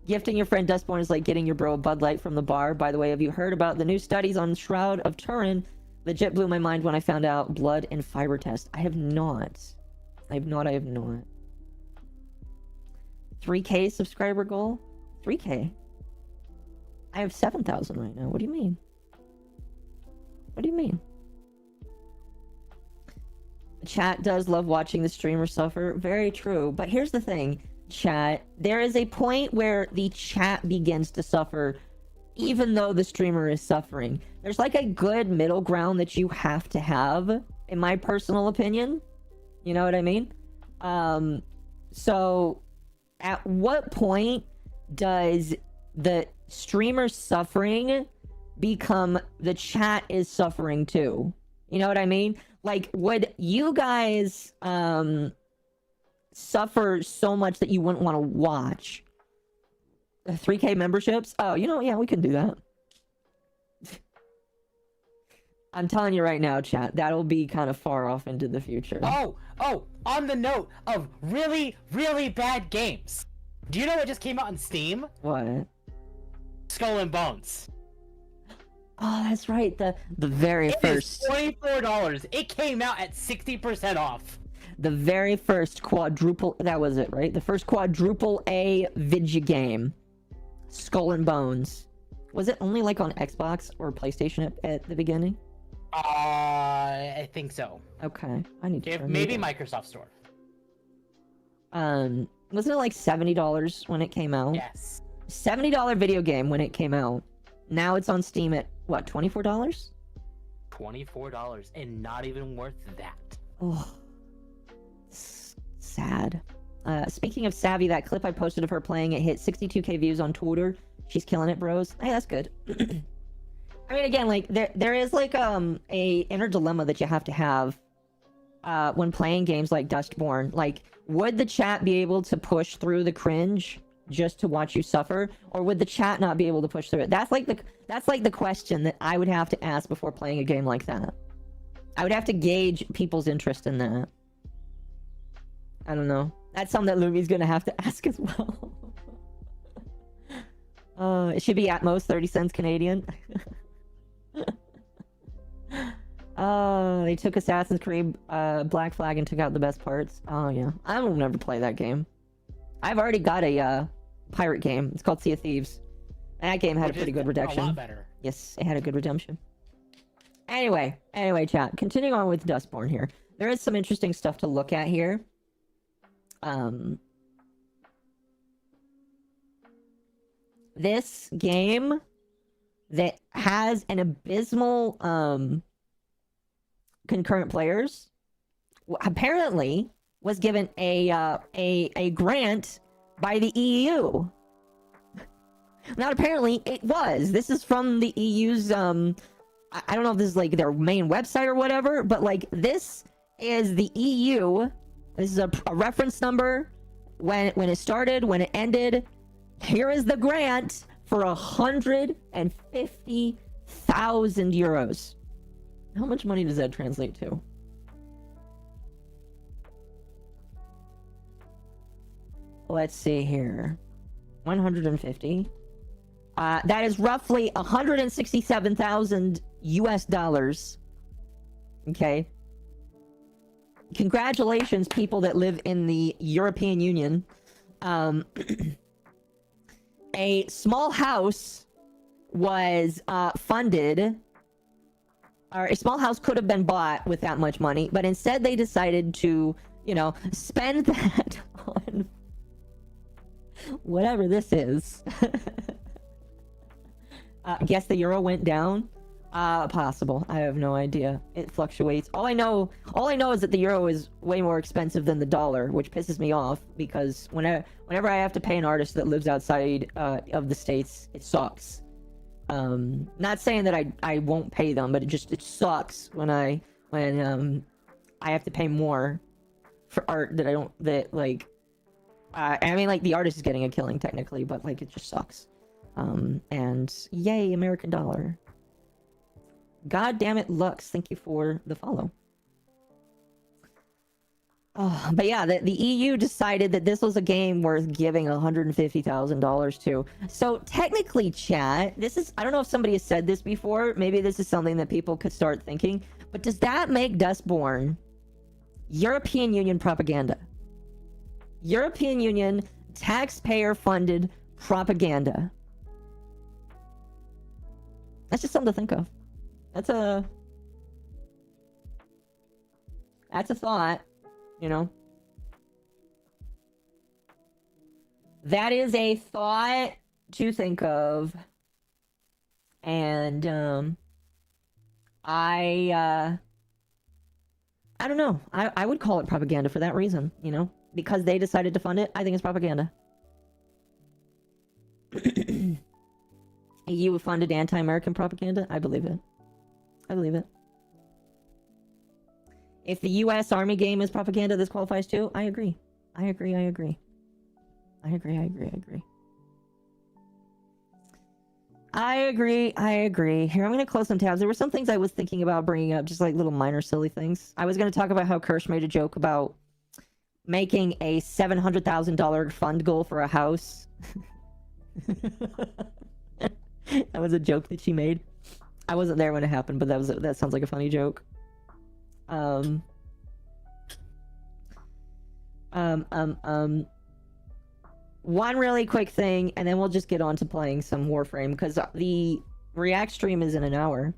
Gifting your friend Dustborn is like getting your bro a Bud Light from the bar. By the way, have you heard about the new studies on Shroud of Turin? Legit blew my mind when I found out blood and fiber test. I have not. 3K subscriber goal? 3K? I have 7,000 right now. What do you mean? What do you mean? Chat does love watching the streamer suffer. Very true. But here's the thing, chat. There is a point where the chat begins to suffer even though the streamer is suffering. There's like a good middle ground that you have to have, in my personal opinion. You know what I mean? So at what point does the streamer suffering become the chat is suffering too? You know what I mean? Like, would you guys suffer so much that you wouldn't want to watch? 3K memberships? Oh, you know, yeah, we can do that. I'm telling you right now, chat, that'll be kind of far off into the future. Oh, on the note of really, really bad games. Do you know what just came out on Steam? What? Skull and Bones. Oh, that's right. The very first. It is $24. It came out at 60% off. The very first quadruple. That was it, right? The first quadruple A video game. Skull and Bones. Was it only like on Xbox or PlayStation at the beginning? I think so. Okay, I need to. Maybe Microsoft Store. Wasn't it like $70 when it came out? Yes. $70 video game when it came out. Now it's on Steam at what? $24? $24 and not even worth that. Oh, sad. Speaking of Savvy, that clip I posted of her playing it hit 62k views on Twitter. She's killing it, bros. Hey, that's good. I mean, again, like there is like a inner dilemma that you have to have when playing games like Dustborn. Like, would the chat be able to push through the cringe just to watch you suffer, or would the chat not be able to push through it? That's like the question that I would have to ask before playing a game like that. I would have to gauge people's interest in that. I don't know. That's something that Lumi's gonna have to ask as well. It should be at most 30 cents Canadian. They took Assassin's Creed Black Flag and took out the best parts. Oh yeah, I will never play that game. I've already got a pirate game. It's called Sea of Thieves, and that game had a pretty good redemption. A lot better. Yes, it had a good redemption. Anyway, chat. Continuing on with Dustborn here, there is some interesting stuff to look at here. This game that has an abysmal concurrent players apparently was given a grant by the EU. Not apparently, it was. This is from the EU's I don't know if this is like their main website or whatever, but like this is the EU. This is a reference number when it started, when it ended. Here is the grant for 150,000 euros. How much money does that translate to? Let's see here. 150. That is roughly 167,000 US dollars. Okay. Congratulations, people that live in the European Union. A small house was funded, or a small house could have been bought with that much money, but instead they decided to, you know, spend that on whatever this is. Guess the euro went down. Possible. I have no idea. It fluctuates. All I know is that the euro is way more expensive than the dollar, which pisses me off because whenever I have to pay an artist that lives outside of the States, it sucks. Not saying that I won't pay them, but it sucks when I have to pay more for art that I don't I mean, like, the artist is getting a killing technically, but like, it just sucks. And yay, American dollar. God damn it, Lux, thank you for the follow. Oh, but yeah, the EU decided that this was a game worth giving $150,000 to. So technically, chat, this is, I don't know if somebody has said this before, maybe this is something that people could start thinking, but does that make Dustborn European Union propaganda? European Union taxpayer-funded propaganda. That's just something to think of. That's a thought, you know. That is a thought to think of. And I don't know. I would call it propaganda for that reason, you know, because they decided to fund it. I think it's propaganda. EU funded anti-American propaganda? I believe it. I believe it. If the US Army game is propaganda, this qualifies too? I agree. I agree. Here, I'm gonna close some tabs. There were some things I was thinking about bringing up, just like little minor silly things. I was gonna talk about how Kirsch made a joke about making a $700,000 fund goal for a house. That was a joke that she made. I wasn't there when it happened, but that sounds like a funny joke. One really quick thing, and then we'll just get on to playing some Warframe, because the React stream is in an hour.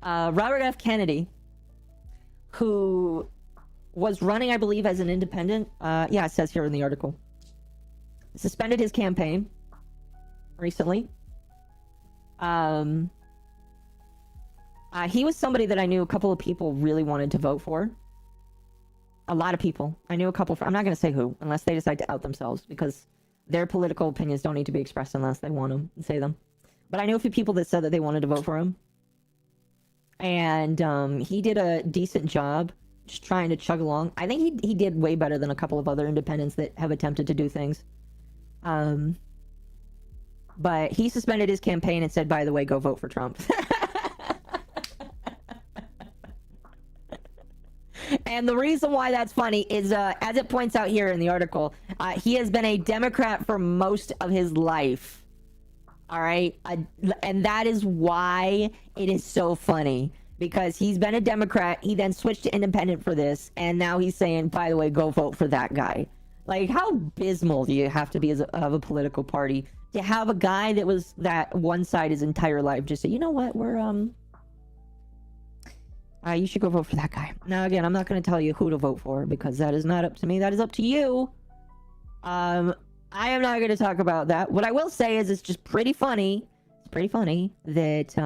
Robert F. Kennedy, who was running, I believe, as an independent, yeah, it says here in the article, suspended his campaign recently. He was somebody that I knew a couple of people really wanted to vote for. A lot of people. I knew a couple. I'm not going to say who, unless they decide to out themselves, because their political opinions don't need to be expressed unless they want to say them. But I knew a few people that said that they wanted to vote for him. And he did a decent job just trying to chug along. I think he did way better than a couple of other independents that have attempted to do things. But he suspended his campaign and said, by the way, go vote for Trump. And the reason why that's funny is, as it points out here in the article, he has been a Democrat for most of his life. All right? And that is why it is so funny. Because he's been a Democrat, he then switched to independent for this, and now he's saying, by the way, go vote for that guy. Like, how abysmal do you have to be of a political party to have a guy that was that one side his entire life just say, you know what, we're, you should go vote for that guy. Now, again, I'm not going to tell you who to vote for, because that is not up to me. That is up to you. I am not going to talk about that. What I will say is it's just pretty funny. It's pretty funny that,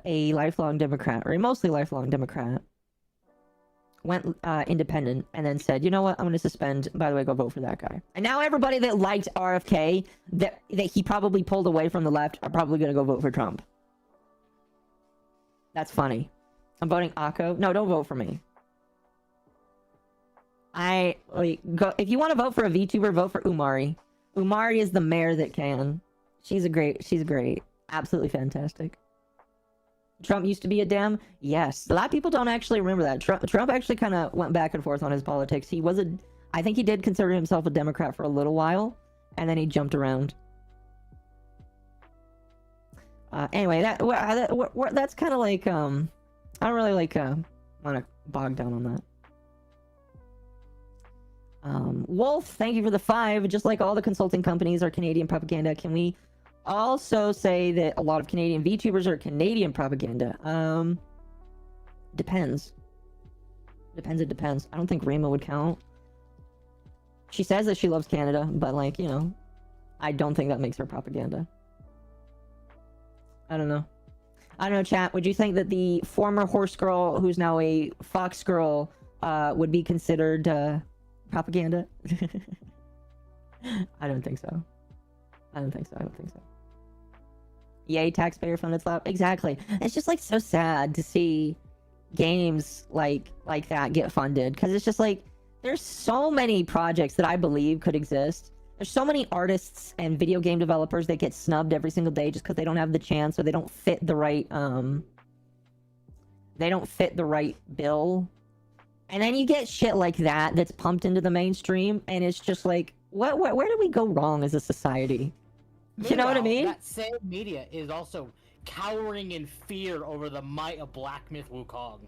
a lifelong Democrat, or a mostly lifelong Democrat, went independent and then said, you know what, I'm going to suspend, by the way, go vote for that guy. And now everybody that liked RFK, that he probably pulled away from the left, are probably going to go vote for Trump. That's funny. I'm voting Occo. No, don't vote for me. If you want to vote for a VTuber, vote for Umari. Umari is the mayor that can. She's great. Absolutely fantastic. Trump used to be a Dem. Yes. A lot of people don't actually remember that. Trump actually kind of went back and forth on his politics. I think he did consider himself a Democrat for a little while, and then he jumped around. Anyway, that's kind of like, I don't really like, want to bog down on that. Wolf, thank you for the 5. Just like all the consulting companies are Canadian propaganda, can we also say that a lot of Canadian VTubers are Canadian propaganda? Depends. It depends. I don't think Rima would count. She says that she loves Canada, but like, you know, I don't think that makes her propaganda. I don't know, chat. Would you think that the former horse girl, who's now a fox girl, would be considered propaganda? I don't think so. Yay, taxpayer funded slap. Exactly. It's just like so sad to see games like that get funded, because it's just like there's so many projects that I believe could exist. There's so many artists and video game developers that get snubbed every single day just because they don't have the chance, or they don't fit the right bill. And then you get shit like that that's pumped into the mainstream, and it's just like, where do we go wrong as a society? You know what I mean? That same media is also cowering in fear over the might of Black Myth Wukong.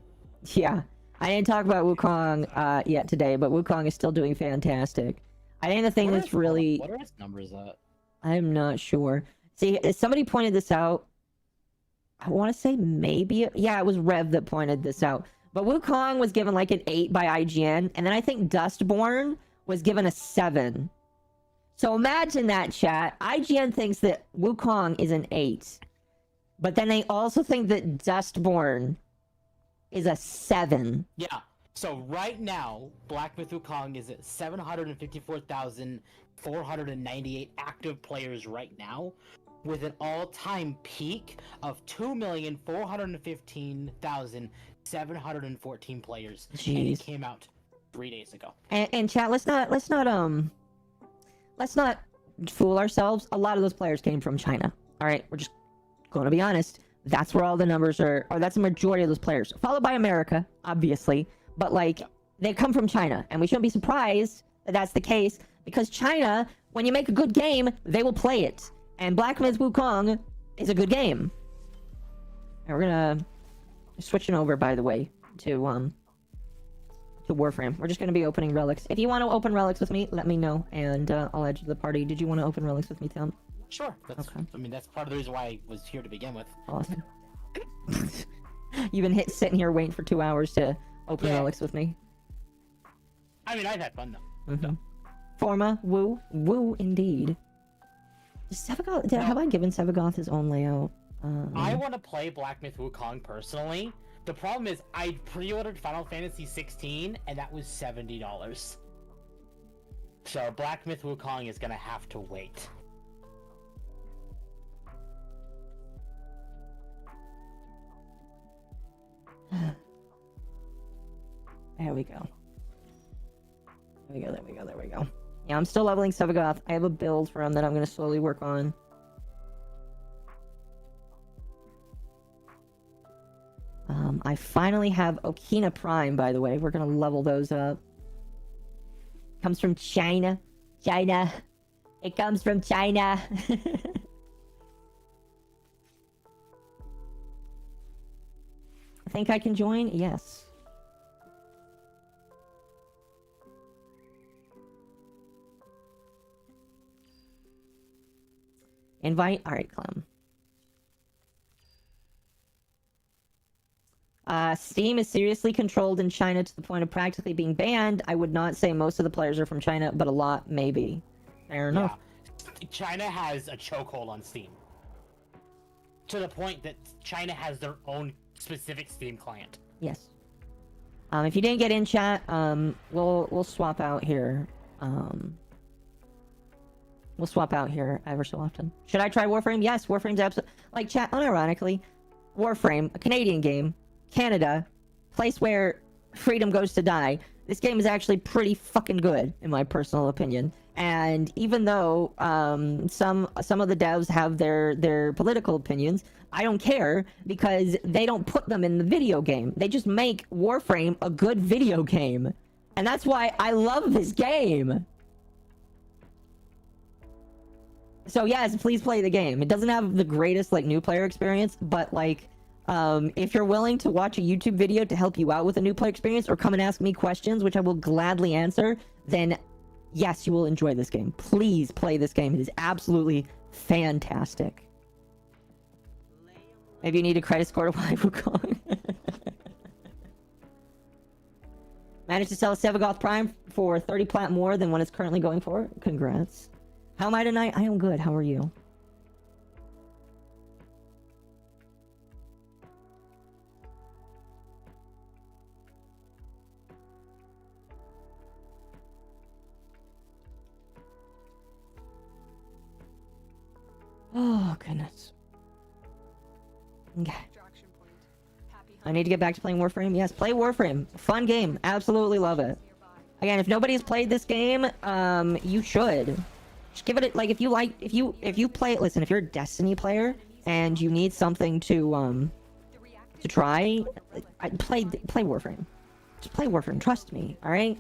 Yeah. I didn't talk about Wukong yet today, but Wukong is still doing fantastic. I think the thing that's really... What are its numbers at? I'm not sure. See, somebody pointed this out. I want to say maybe... Yeah, it was Rev that pointed this out. But Wukong was given like an 8 by IGN, and then I think Dustborn was given a 7. So imagine that, chat. IGN thinks that Wukong is an 8. But then they also think that Dustborn is a 7. Yeah. So right now, Black Myth Wukong is at 754,498 active players right now, with an all-time peak of 2,415,714 players. Jeez. And it came out 3 days ago. And chat, let's not fool ourselves. A lot of those players came from China. All right, we're just going to be honest. That's where all the numbers are, or that's the majority of those players, followed by America, obviously. But like, they come from China, and we shouldn't be surprised that that's the case, because China, when you make a good game, they will play it. And Black Myth Wukong is a good game. And we're gonna switching over, by the way, to Warframe. We're just gonna be opening relics. If you want to open relics with me, let me know, and I'll add you to the party. Did you want to open relics with me, Tim? Sure. That's, okay. I mean, that's part of the reason why I was here to begin with. Awesome. You've been sitting here waiting for 2 hours to open relics with me. I mean, I've had fun though. Mm-hmm. Forma, woo indeed. Sevagoth, have I given Sevagoth his own layout? I want to play Black Myth Wukong personally. The problem is, I pre-ordered Final Fantasy 16, and that was $70. So Black Myth Wukong is gonna have to wait. There we go. There we go. Yeah, I'm still leveling Sevagoth. I have a build for him that I'm going to slowly work on. I finally have Okina Prime, by the way. We're going to level those up. Comes from China. It comes from China. I think I can join? Yes. Invite? Alright, Clem. Steam is seriously controlled in China to the point of practically being banned. I would not say most of the players are from China, but a lot, maybe. Fair enough. Yeah. China has a chokehold on Steam. To the point that China has their own specific Steam client. Yes. If you didn't get in chat, we'll swap out here. We'll swap out here ever so often. Should I try Warframe? Yes, Warframe's absolutely... Like, chat, unironically, Warframe, a Canadian game, Canada, place where freedom goes to die. This game is actually pretty fucking good, in my personal opinion. And even though some of the devs have their political opinions, I don't care because they don't put them in the video game. They just make Warframe a good video game. And that's why I love this game. So yes, please play the game. It doesn't have the greatest like new player experience, but like if you're willing to watch a YouTube video to help you out with a new player experience or come and ask me questions, which I will gladly answer, then yes, you will enjoy this game. Please play this game. It is absolutely fantastic. Maybe you need a credit score to buy Wukong. Managed to sell a Sevagoth Prime for 30 plat more than what it's currently going for. Congrats. How am I tonight? I am good. How are you? Oh, goodness. Okay. I need to get back to playing Warframe. Yes, play Warframe. Fun game. Absolutely love it. Again, if nobody's played this game, you should. Just give it a, like, if you play it, listen, if you're a Destiny player and you need something to try, play Warframe. Just play Warframe. Trust me, alright?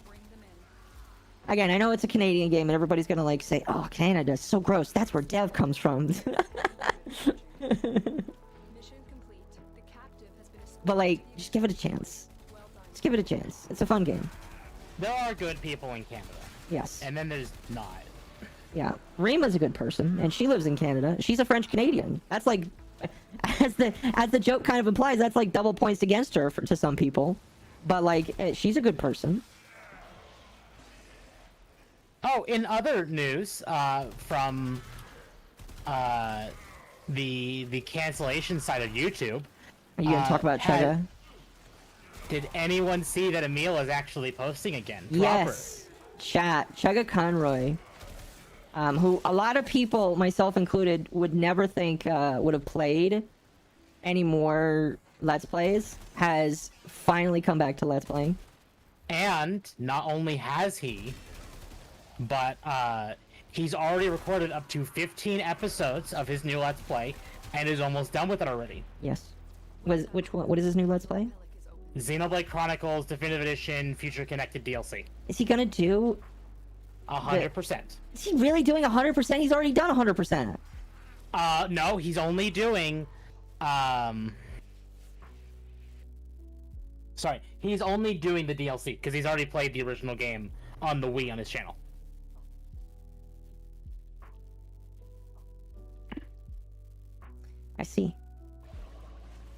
Again, I know it's a Canadian game and everybody's gonna like say, oh, Canada's so gross. That's where dev comes from. But like, just give it a chance. Just give it a chance. It's a fun game. There are good people in Canada. Yes. And then there's not. Yeah. Rima's a good person, and she lives in Canada. She's a French Canadian. That's like, as the joke kind of implies, that's like double points against her to some people. But like, she's a good person. Oh, in other news, from the cancellation side of YouTube. Are you gonna talk about Chugga? Did anyone see that Emil is actually posting again? Yes. Chat. Chugga Conroy. Who a lot of people, myself included, would never think would have played any more Let's Plays, has finally come back to Let's Playing. And not only has he, but he's already recorded up to 15 episodes of his new Let's Play, and is almost done with it already. Yes. Which one? What is his new Let's Play? Xenoblade Chronicles Definitive Edition Future Connected DLC. Is he gonna do 100%. Is he really doing 100%? He's already done 100%. No, he's only doing, sorry, he's only doing the DLC, because he's already played the original game on the Wii on his channel. I see.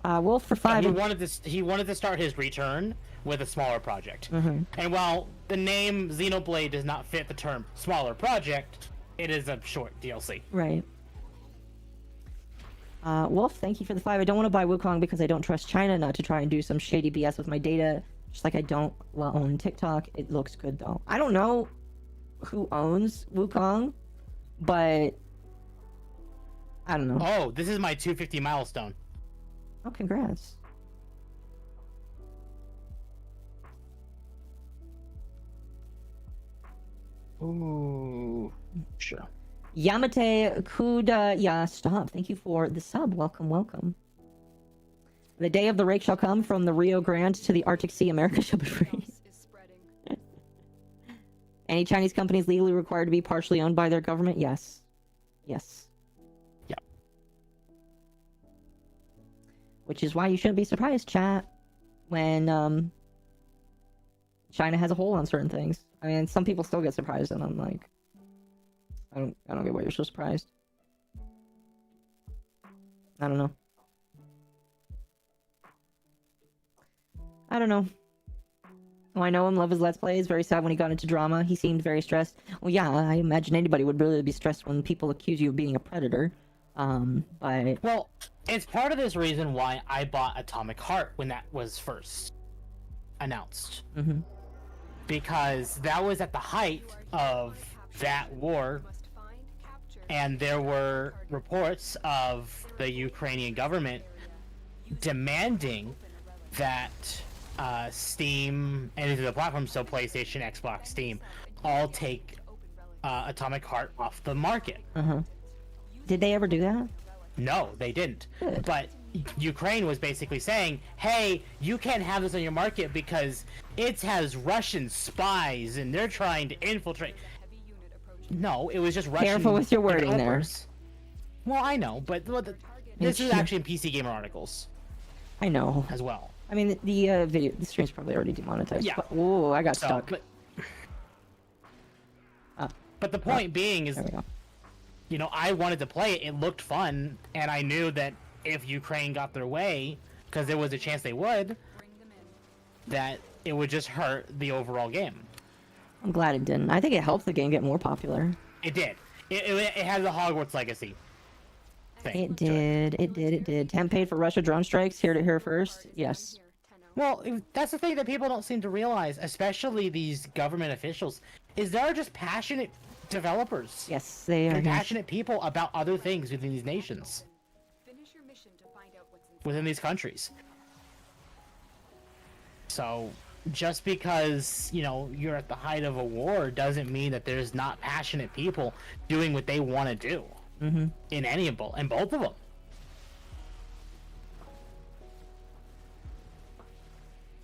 Wolf for 5. He wanted to start his return with a smaller project. Mm-hmm. And while the name Xenoblade does not fit the term smaller project, it is a short DLC. Right. Wolf, thank you for the 5. I don't want to buy Wukong because I don't trust China not to try and do some shady BS with my data. Just like I don't own TikTok. It looks good though. I don't know who owns Wukong, but I don't know. Oh, this is my 250 milestone. Oh, congrats. Ooh, sure. Yamate Kuda stop. Thank you for the sub. Welcome, welcome. The day of the rake shall come from the Rio Grande to the Arctic Sea. America shall be free. Any Chinese companies legally required to be partially owned by their government? Yes. Yes. Yep. Which is why you shouldn't be surprised, chat, when China has a hold on certain things. I mean, some people still get surprised, and I'm like, I don't get why you're so surprised. I don't know. I don't know. Oh, I know him, love his Let's Plays. Very sad when he got into drama. He seemed very stressed. Well, yeah, I imagine anybody would really be stressed when people accuse you of being a predator. But... Well, it's part of this reason why I bought Atomic Heart when that was first announced. Mm-hmm. Because that was at the height of that war, and there were reports of the Ukrainian government demanding that Steam, and these are the platforms, so PlayStation, Xbox, Steam, all take Atomic Heart off the market. Did they ever do that? No, they didn't. Good. But Ukraine was basically saying, hey, you can't have this on your market because it has Russian spies and they're trying to infiltrate. No, it was just Russian. Careful with your wording developers. Well, I know, but this is actually in PC Gamer articles I know. as well. I mean, the stream's probably already demonetized. Yeah. Oh, I got stuck. But the point being is, There we go. you know, I wanted to play it. It looked fun, and I knew that if Ukraine got their way, because there was a chance they would, that it would just hurt the overall game. I'm glad it didn't. I think it helped the game get more popular. It did. It has the Hogwarts legacy thing. It did. It did. It did. Temp paid for Russia drone strikes. Here to hear first. Yes. Well, that's the thing that people don't seem to realize, especially these government officials, is there are just passionate developers. Yes, they are. And passionate people about other things within these nations. Within these countries. So, just because, you know, you're at the height of a war doesn't mean that there's not passionate people doing what they want to do. In both of them.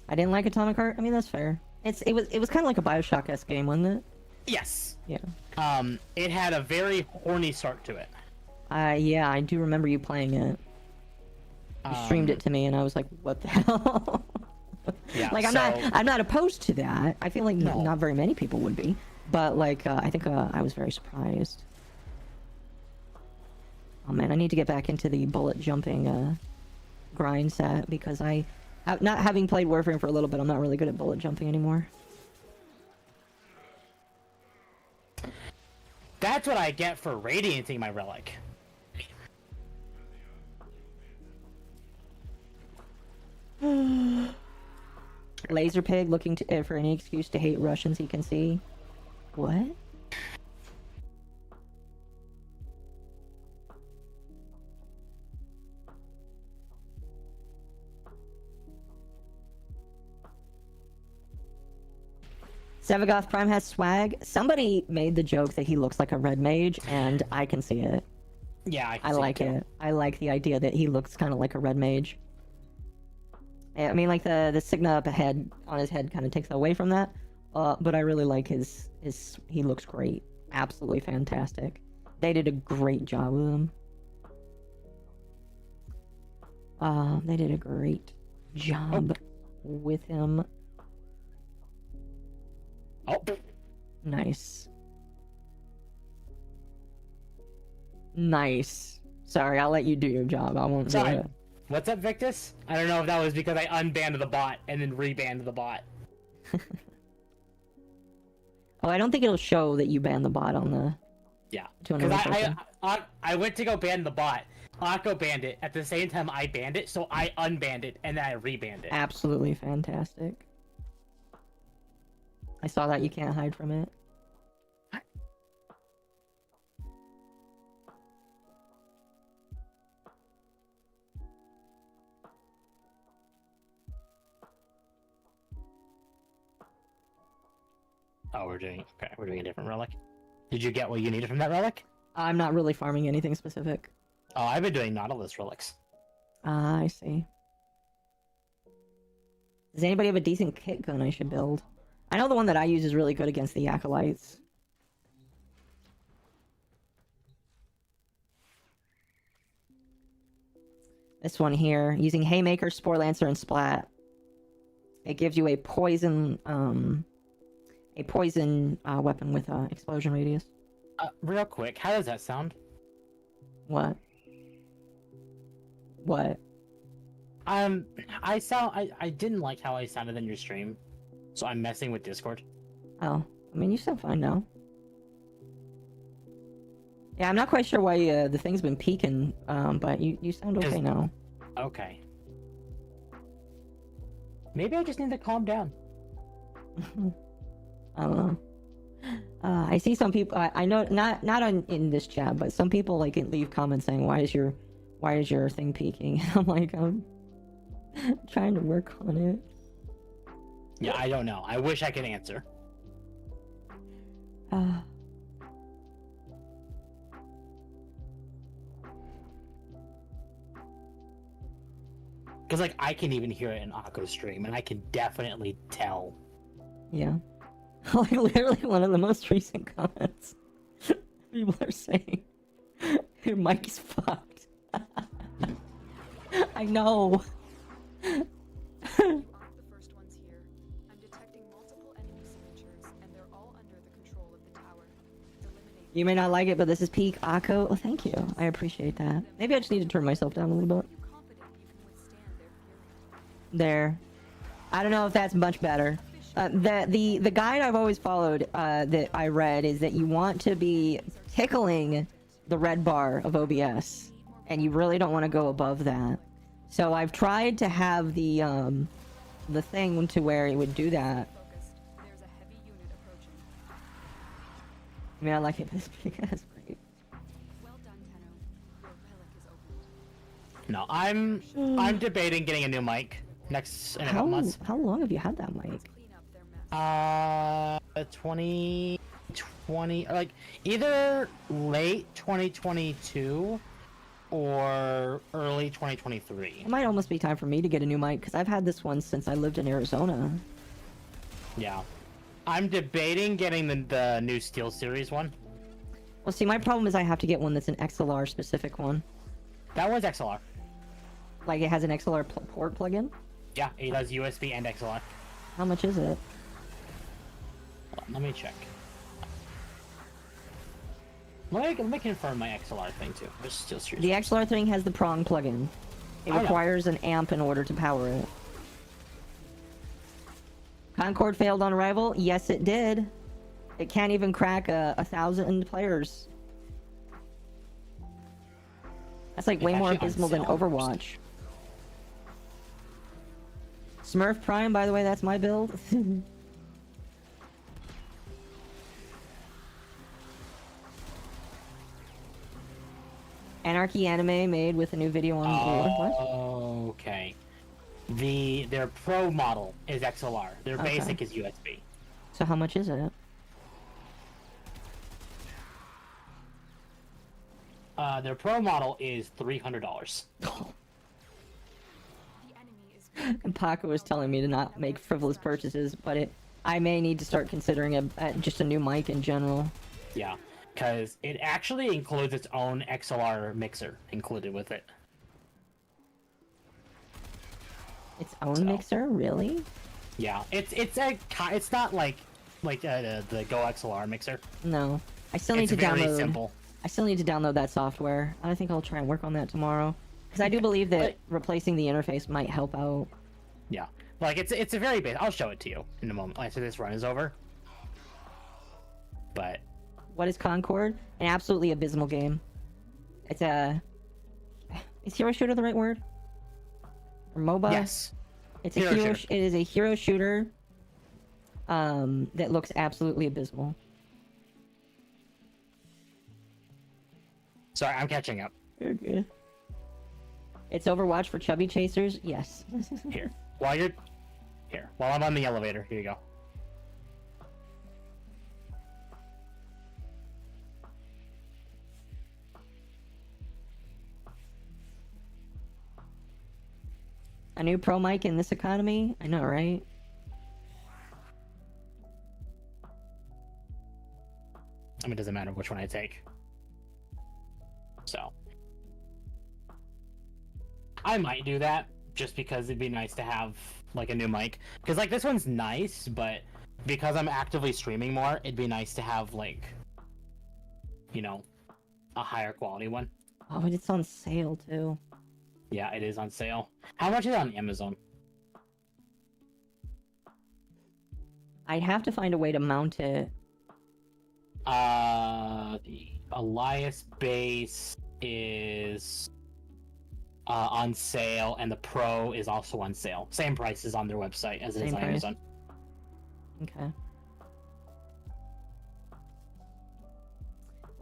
I didn't like Atomic Heart. I mean, that's fair. It was kind of like a BioShock-esque game, wasn't it? Yes. Yeah. It had a very horny start to it. Yeah, I do remember you playing it. You streamed it to me, and I was like, "What the hell?" Yeah. Like, I'm not opposed to that. I feel like not very many people would be, but like, I think I was very surprised. Oh man, I need to get back into the bullet jumping grind set because not having played Warframe for a little bit, I'm not really good at bullet jumping anymore. That's what I get for radiating my relic. Laser Pig looking for any excuse to hate Russians he can see. What? Sevagoth Prime has swag. Somebody made the joke that he looks like a red mage, and I can see it. Yeah, I like it. I like the idea that he looks kind of like a red mage. I mean, like the Signa up ahead on his head kind of takes away from that. But I really like his. He looks great. Absolutely fantastic. They did a great job with him. They did a great job with him. Oh. Nice. Nice. Sorry, I'll let you do your job. I won't do Sorry. it. What's up, Victus? I don't know if that was because I unbanned the bot and then rebanned the bot. Oh, I don't think it'll show that you banned the bot on the... Yeah. To Because another person. I went to go ban the bot. Occo banned it. At the same time, I banned it, so I unbanned it, and then I rebanned it. Absolutely fantastic. I saw that. You can't hide from it. Oh, we're doing a different relic. Did you get what you needed from that relic? I'm not really farming anything specific. Oh, I've been doing Nautilus relics. Ah, I see. Does anybody have a decent kit gun I should build? I know the one that I use is really good against the acolytes. This one here, using Haymaker, Spore Lancer, and Splat. It gives you a poison weapon with explosion radius. Real quick, how does that sound? What? What? I didn't like how I sounded in your stream, so I'm messing with Discord. Oh, I mean, you sound fine now. Yeah, I'm not quite sure why the thing's been peaking, but you sound okay now. Okay. Maybe I just need to calm down. I don't know. I see some people. I know not in this chat, but some people like leave comments saying, "Why is your thing peaking?" I'm like, I'm trying to work on it. Yeah, I don't know. I wish I could answer. Because, like, I can even hear it in Occo's stream, and I can definitely tell. Yeah. Like, literally one of the most recent comments. People are saying, your mic is fucked. I know. Aren't the first ones here. I'm detecting multiple enemy signatures, and they're all under the control of the tower. Eliminate You may not like it, but this is peak Occo. Oh, thank you. I appreciate that. Maybe I just need to turn myself down a little bit. you confident you can withstand their fury. There. I don't know if that's much better. The guide I've always followed that I read is that you want to be tickling the red bar of OBS, and you really don't want to go above that. So I've tried to have the thing to where it would do that. Focused. There's a heavy unit approaching. I mean, I like it, but it's big. That's great. Well done, Tenno. Your relic is opened. No, I'm debating getting a new mic next in a couple months. How long have you had that mic? Clean up their mess. 2020, like either late 2022 or early 2023. It might almost be time for me to get a new mic because I've had this one since I lived in Arizona. Yeah, I'm debating getting the new Steel Series one. Well, see, my problem is I have to get one that's an XLR specific one. That one's XLR. Like it has an XLR port plug-in. Yeah, it does USB and XLR. How much is it? Hold on, let me check. Let me confirm my XLR thing too. There's Steel Series. The XLR thing has the prong plug-in. It I know. requires an amp in order to power it. Concord failed on arrival? Yes, it did. It can't even crack 1,000 players. That's like It's way more actually on abysmal than sale. Overwatch. Smurf Prime, by the way, that's my build. Anarchy Anime made with a new video on... what? Okay. Their Pro model is XLR. Their Okay. basic is USB. So how much is it? Their Pro model is $300. The enemy is And Paco was telling me to not make frivolous purchases, but I may need to start considering just a new mic in general. Yeah, because it actually includes its own XLR mixer included with it. Its own So. mixer, really? Yeah, it's not like the Go XLR mixer. No, I still need It's to very download. simple. I still need to download that software. I think I'll try and work on that tomorrow, because I do believe that replacing the interface might help out. Yeah, like it's a very basic. I'll show it to you in a moment after this run is over. But What is Concord? An absolutely abysmal game. It's is hero shooter the right word? Or MOBA? yes, It's a Hero hero. shooter. It is a hero shooter. That looks absolutely abysmal. sorry, I'm catching up. Okay. It's Overwatch for chubby chasers. Yes. Here, while I'm on the elevator, here you go. A new pro mic in this economy? I know, right? I mean, it doesn't matter which one I take. So I might do that just because it'd be nice to have like a new mic. Because like this one's nice, but because I'm actively streaming more, it'd be nice to have like, you know, a higher quality one. Oh, and it's on sale too. Yeah, it is on sale. How much is it on Amazon? I'd have to find a way to mount it. The Elias base is on sale, and the Pro is also on sale. Same prices on their website as it is Same on price. Amazon. Okay.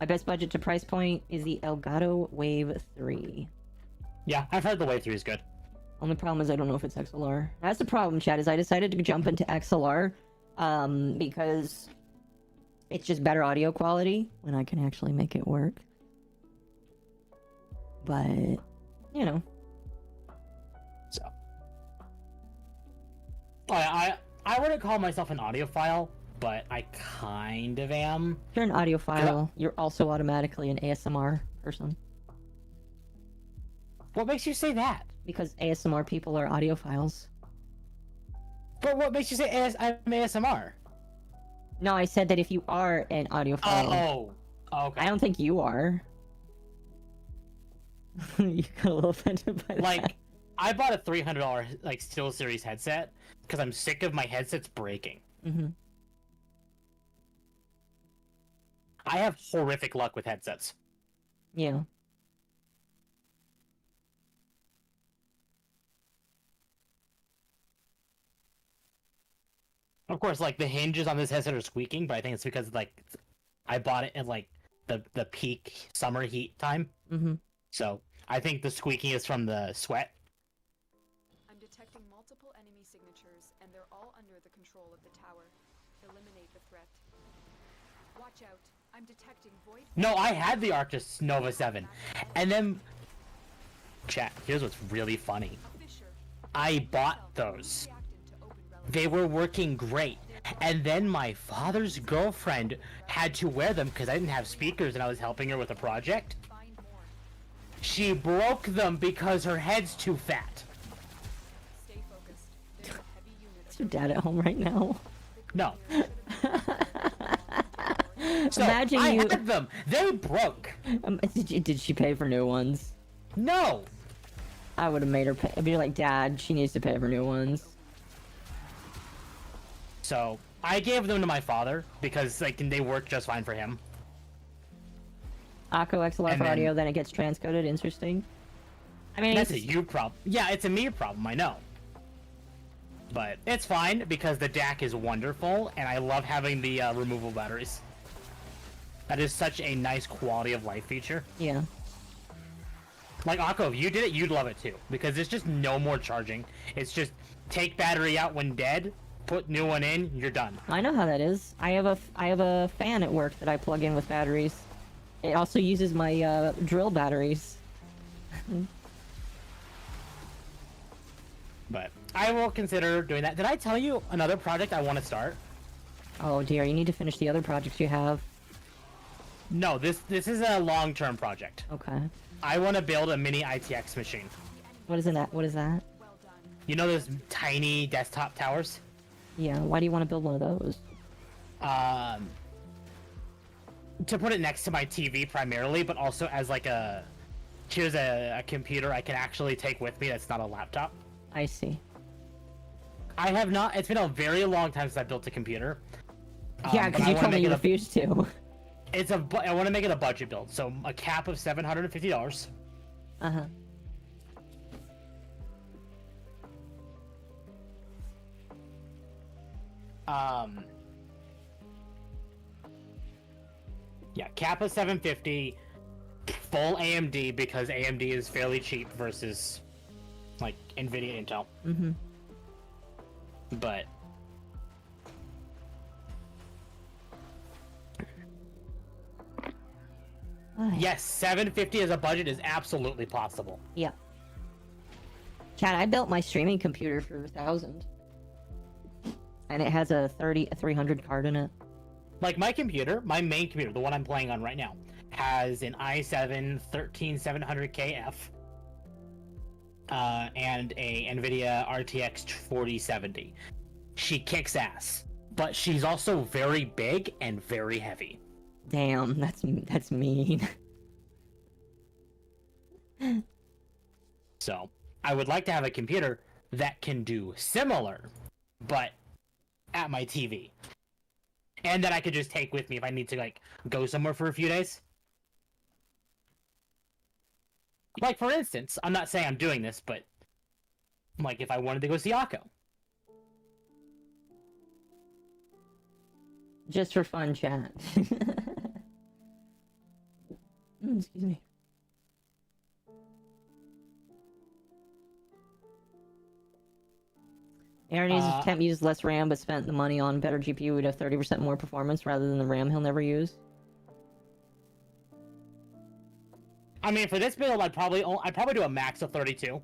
My best budget to price point is the Elgato Wave 3. Yeah, I've heard the Wave 3 is good. Only problem is I don't know if it's XLR. That's the problem, chat, is I decided to jump into XLR, because it's just better audio quality when I can actually make it work. But, you know. So. I wouldn't call myself an audiophile, but I kind of am. If you're an audiophile, you're also automatically an ASMR person. What makes you say that? Because ASMR people are audiophiles. But what makes you say I'm ASMR? No, I said that if you are an audiophile. Oh, okay. I don't think you are. You got a little offended by that. Like, I bought a $300 like SteelSeries headset because I'm sick of my headsets breaking. Mm-hmm. I have horrific luck with headsets. Yeah. Of course, like the hinges on this headset are squeaking, but I think it's because like I bought it in like the peak summer heat time. Mm-hmm. So I think the squeaking is from the sweat. I'm detecting multiple enemy signatures, and they're all under the control of the tower. Eliminate the threat. Watch out. I'm detecting void. No, I had the Arctis Nova 7. And then... Chat, here's what's really funny. I bought those. They were working great. And then my father's girlfriend had to wear them because I didn't have speakers and I was helping her with a project. She broke them because her head's too fat. Stay focused. There's a heavy unit Is your dad at home right now? No. So, Imagine I you... had them. They broke. Did she pay for new ones? No. I would have made her pay. I'd be like, Dad, she needs to pay for new ones. So I gave them to my father because like they work just fine for him. Occo XLR And for then- audio, then it gets transcoded. Interesting. I mean, That's a it's- you problem. Yeah, it's a me problem. I know. But it's fine because the DAC is wonderful, and I love having the removable batteries. That is such a nice quality of life feature. Yeah. Like Occo, if you did it, you'd love it too, because it's just no more charging. It's just take battery out when dead, put new one in, you're done. I know how that is. I have a fan at work that I plug in with batteries. It also uses my drill batteries. But I will consider doing that. Did I tell you another project I want to start? Oh dear, you need to finish the other projects you have. No, this is a long-term project. Okay. I want to build a mini ITX machine. What is that? What is that? You know those tiny desktop towers? Yeah, why do you want to build one of those? To put it next to my TV primarily, but also as like here's a computer I can actually take with me that's not a laptop. I see. I have not, it's been a very long time since I built a computer. Yeah, but because I you wanna told me make you it a- refused to. I want to make it a budget build, so a cap of $750. Uh-huh. Yeah, cap of 750, full AMD because AMD is fairly cheap versus like Nvidia Intel. Mm-hmm. But yes, 750 as a budget is absolutely possible. Yeah. Chad, I built my streaming computer for 1,000. And it has a 300 card in it. Like my computer, my main computer, the one I'm playing on right now, has an i7 13700KF and a Nvidia RTX 4070. She kicks ass, but she's also very big and very heavy. Damn, that's mean. So I would like to have a computer that can do similar, but at my TV. And that I could just take with me if I need to like go somewhere for a few days. Like for instance, I'm not saying I'm doing this, but like if I wanted to go see Occo. Just for fun, chat. Excuse me. Aaron uses temp used less RAM but spent the money on better GPU would have 30% more performance rather than the RAM he'll never use. I mean, for this build, I'd probably do a max of 32.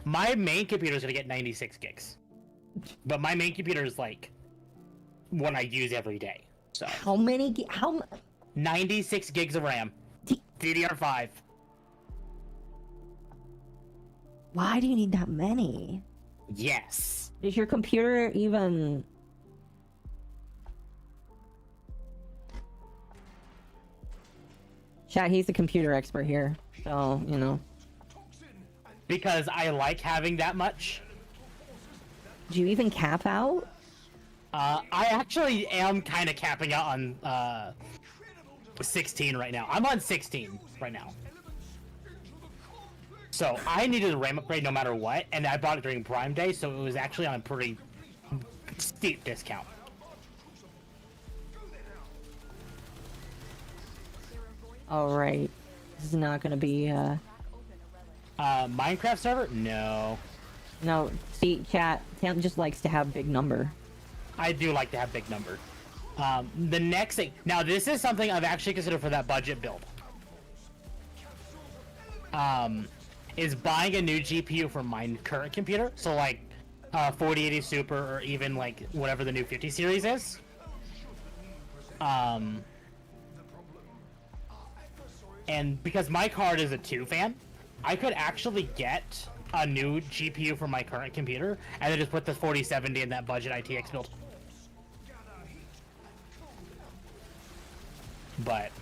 My main computer is gonna get 96 gigs, but my main computer is like one I use every day. So How many? 96 gigs of RAM, DDR5. Why do you need that many? Yes. Does your computer even... Chat, he's the computer expert here, so, you know. Because I like having that much. Do you even cap out? I actually am kind of capping out on 16 right now. I'm on 16 right now. So I needed a RAM upgrade no matter what, and I bought it during Prime Day, so it was actually on a pretty steep discount. Alright. This is not gonna be, Minecraft server? No. No, see, chat, Tam just likes to have big number. I do like to have big number. The next thing... Now, this is something I've actually considered for that budget build. Is buying a new GPU for my current computer. So, like, 4080 Super or even, like, whatever the new 50 series is. And because my card is a 2 fan, I could actually get a new GPU for my current computer and then just put the 4070 in that budget ITX build. But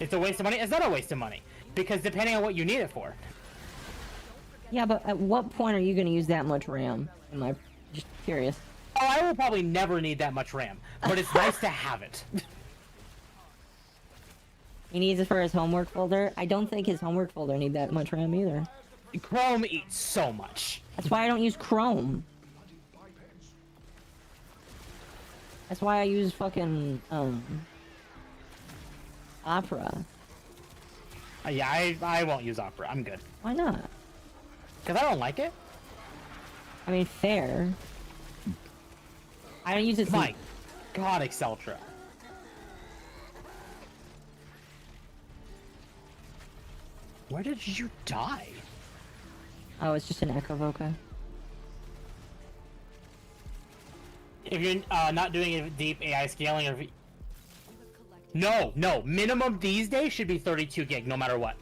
it's a waste of money. It's not a waste of money because depending on what you need it for. Yeah, but at what point are you gonna use that much RAM? Am I just curious? Oh, I will probably never need that much RAM, but it's nice to have it. He needs it for his homework folder. I don't think his homework folder need that much RAM either. Chrome eats so much. That's why I don't use Chrome. That's why I use fucking, Opera. Yeah, I won't use Opera. I'm good. Why not? Because I don't like it. I mean, fair. I don't use it. My God, Exceltra. Where did you die? Oh, it's just an Echo Voca. If you're not doing a deep AI scaling, or no, minimum these days should be 32 gig, no matter what.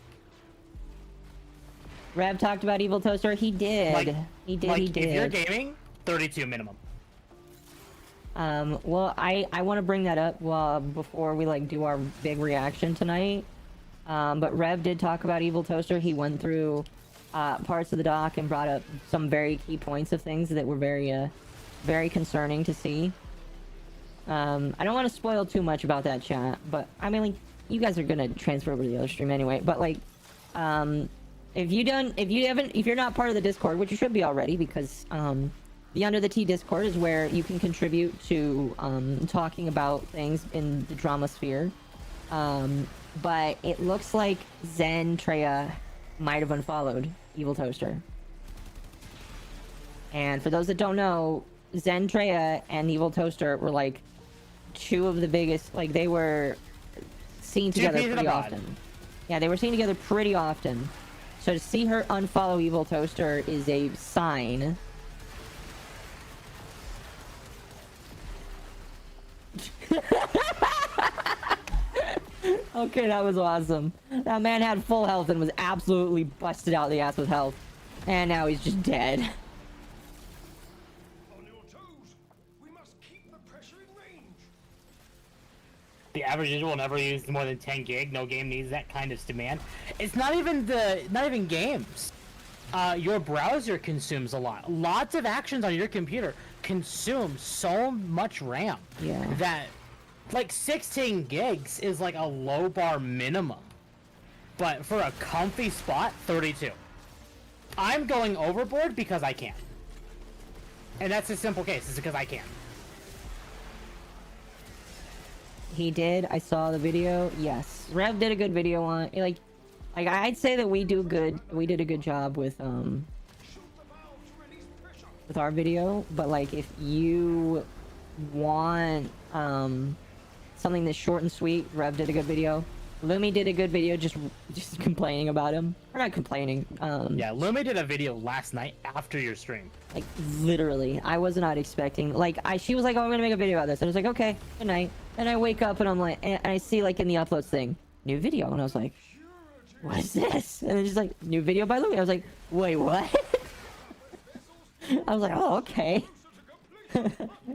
Rev talked about Evil Toaster. He did. He did. If you're gaming, 32 minimum. Well, I want to bring that up before we like do our big reaction tonight. But Rev did talk about Evil Toaster. He went through parts of the doc and brought up some very key points of things that were very concerning to see. I don't want to spoil too much about that, chat, but I mean, like, you guys are gonna transfer over to the other stream anyway. But like, if you're not part of the Discord, which you should be already, because the Under the Tea Discord is where you can contribute to talking about things in the drama sphere. But it looks like Zen Treya might have unfollowed Evil Toaster. And for those that don't know, Zen Treya and Evil Toaster were like two of the biggest, like they were seen together pretty often. Yeah, they were seen together pretty often. So to see her unfollow Evil Toaster is a sign. Okay, that was awesome. That man had full health and was absolutely busted out the ass with health. And now he's just dead. On your toes. We must keep the pressure in range. The average user will never use more than 10 gig. No game needs that kind of demand. It's not even games. Your browser consumes a lot. Lots of actions on your computer consume so much RAM. Yeah. That, like, 16 gigs is like a low bar minimum. But for a comfy spot, 32. I'm going overboard because I can. And that's a simple case. It's because I can. He did. I saw the video. Yes. Rev did a good video on like I'd say that we did a good job with with our video, but like if you want something that's short and sweet, Rev did a good video. Lumi did a good video, just complaining about him. Or not complaining. Yeah, Lumi did a video last night after your stream. Like literally, I was not expecting. Like she was like, "Oh, I'm gonna make a video about this." And I was like, "Okay, good night." And I wake up and I'm like, and I see like in the uploads thing, new video, and I was like, "What is this?" And it's just like, new video by Lumi. I was like, "Wait, what?" I was like, "Oh, okay."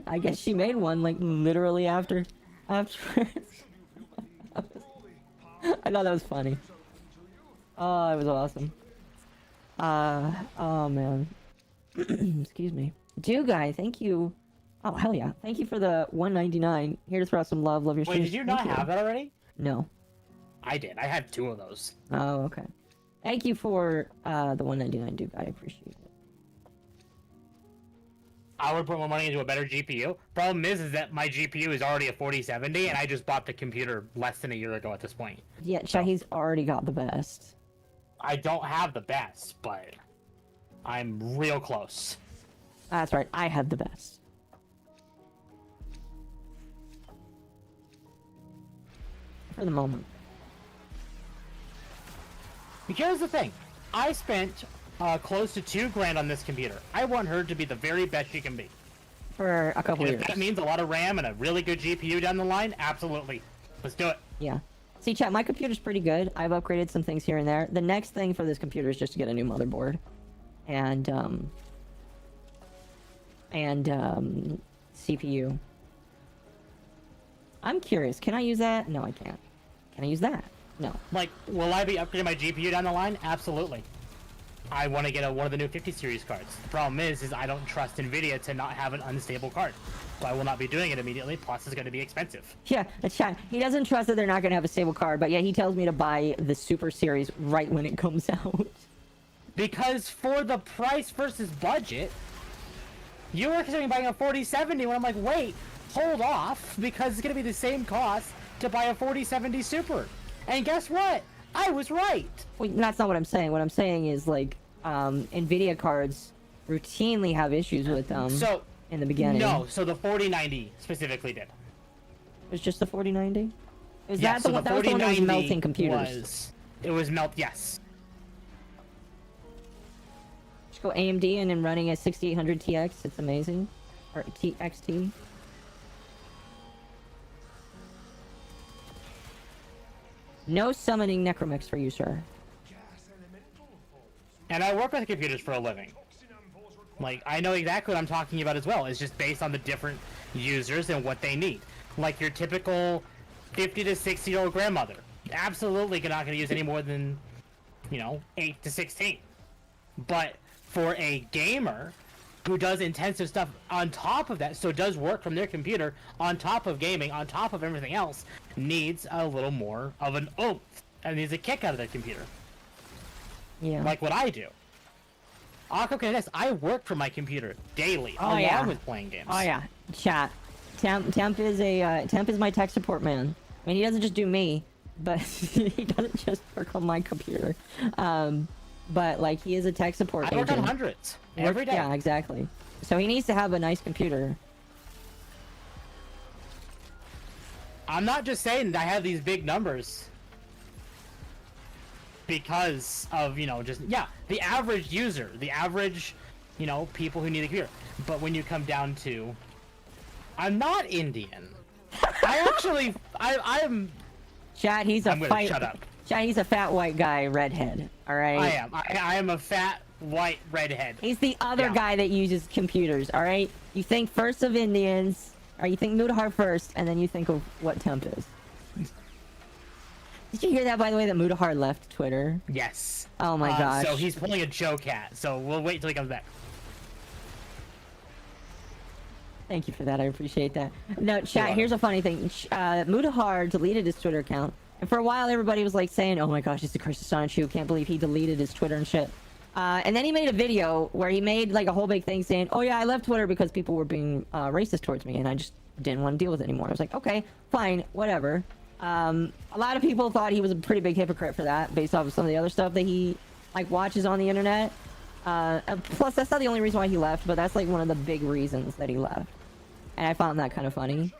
I guess she made one like literally after. I thought that was funny. Oh, it was awesome. Oh man. Excuse me. Dude guy, thank you. Oh hell yeah. Thank you for the 199. Here to throw out some love your Wait, stream. did you not have that already? No. I did. I had 2 of those. Oh, okay. Thank you for the 199, dude guy. I appreciate it. I would put more money into a better GPU. Problem is that my GPU is already a 4070, and I just bought the computer less than a year ago at this point. Yeah, Shahi's already got the best. I don't have the best, but I'm real close. That's right, I have the best. For the moment. Here's the thing. I spent close to $2,000 on this computer. I want her to be the very best she can be. For a couple And years. if that means a lot of RAM and a really good GPU down the line, absolutely. Let's do it. Yeah. See, chat, my computer's pretty good. I've upgraded some things here and there. The next thing for this computer is just to get a new motherboard. And CPU. I'm curious, can I use that? No, I can't. Can I use that? No. Like, will I be upgrading my GPU down the line? Absolutely. I want to get one of the new 50 series cards. The problem is I don't trust NVIDIA to not have an unstable card. So I will not be doing it immediately, plus it's going to be expensive. Yeah, chat. He doesn't trust that they're not going to have a stable card, but yeah, he tells me to buy the Super Series right when it comes out. Because for the price versus budget, you were considering buying a 4070 when I'm like, wait, hold off, because it's going to be the same cost to buy a 4070 Super. And guess what? I was right. Well, that's not what I'm saying. What I'm saying is, like, NVIDIA cards routinely have issues with them in the beginning. No, so the 4090 specifically did. It was just the 4090? Is Yeah, that so the one that was the one that was melting computers? It was yes. Just go AMD and then running a 6800 TX. It's amazing. Or TXT. No summoning Necromix for you, sir. And I work with computers for a living. Like, I know exactly what I'm talking about as well. It's just based on the different users and what they need. Like your typical 50 to 60-year-old grandmother. Absolutely not going to use any more than, 8 to 16. But for a gamer who does intensive stuff on top of that, so does work from their computer on top of gaming, on top of everything else, needs a little more of an oomph and needs a kick out of their computer. Yeah. Like what I do. Occo can attest, I work from my computer daily, along with playing games. Oh yeah, chat. Temp is my tech support man. I mean, he doesn't just do me, but he doesn't just work on my computer. But like, he is a tech support agent. I work on hundreds every day. Yeah, exactly. So he needs to have a nice computer. I'm not just saying that I have these big numbers because of, the average user, the average, people who need a computer. But when you come down to, I'm not Indian. I'm... Chad, he's a I'm gonna shut up. Chad, he's a fat white guy, redhead. All right. I am. I am a fat white redhead. He's the other guy that uses computers. All right. You think first of Indians, or you think Mudahar first, and then you think of what temp is. Did you hear that, by the way, that Mudahar left Twitter? Yes. Oh my gosh. So he's pulling a Joe cat. So we'll wait till he comes back. Thank you for that. I appreciate that. No, chat, here's a funny thing. Mudahar deleted his Twitter account. And for a while, everybody was like saying, oh my gosh, it's the curse of Sonichu. Can't believe he deleted his Twitter and shit. And then he made a video where he made like a whole big thing saying, oh yeah, I left Twitter because people were being racist towards me. And I just didn't want to deal with it anymore. I was like, okay, fine, whatever. A lot of people thought he was a pretty big hypocrite for that based off of some of the other stuff that he like watches on the internet. Plus, that's not the only reason why he left, but that's like one of the big reasons that he left. And I found that kind of funny.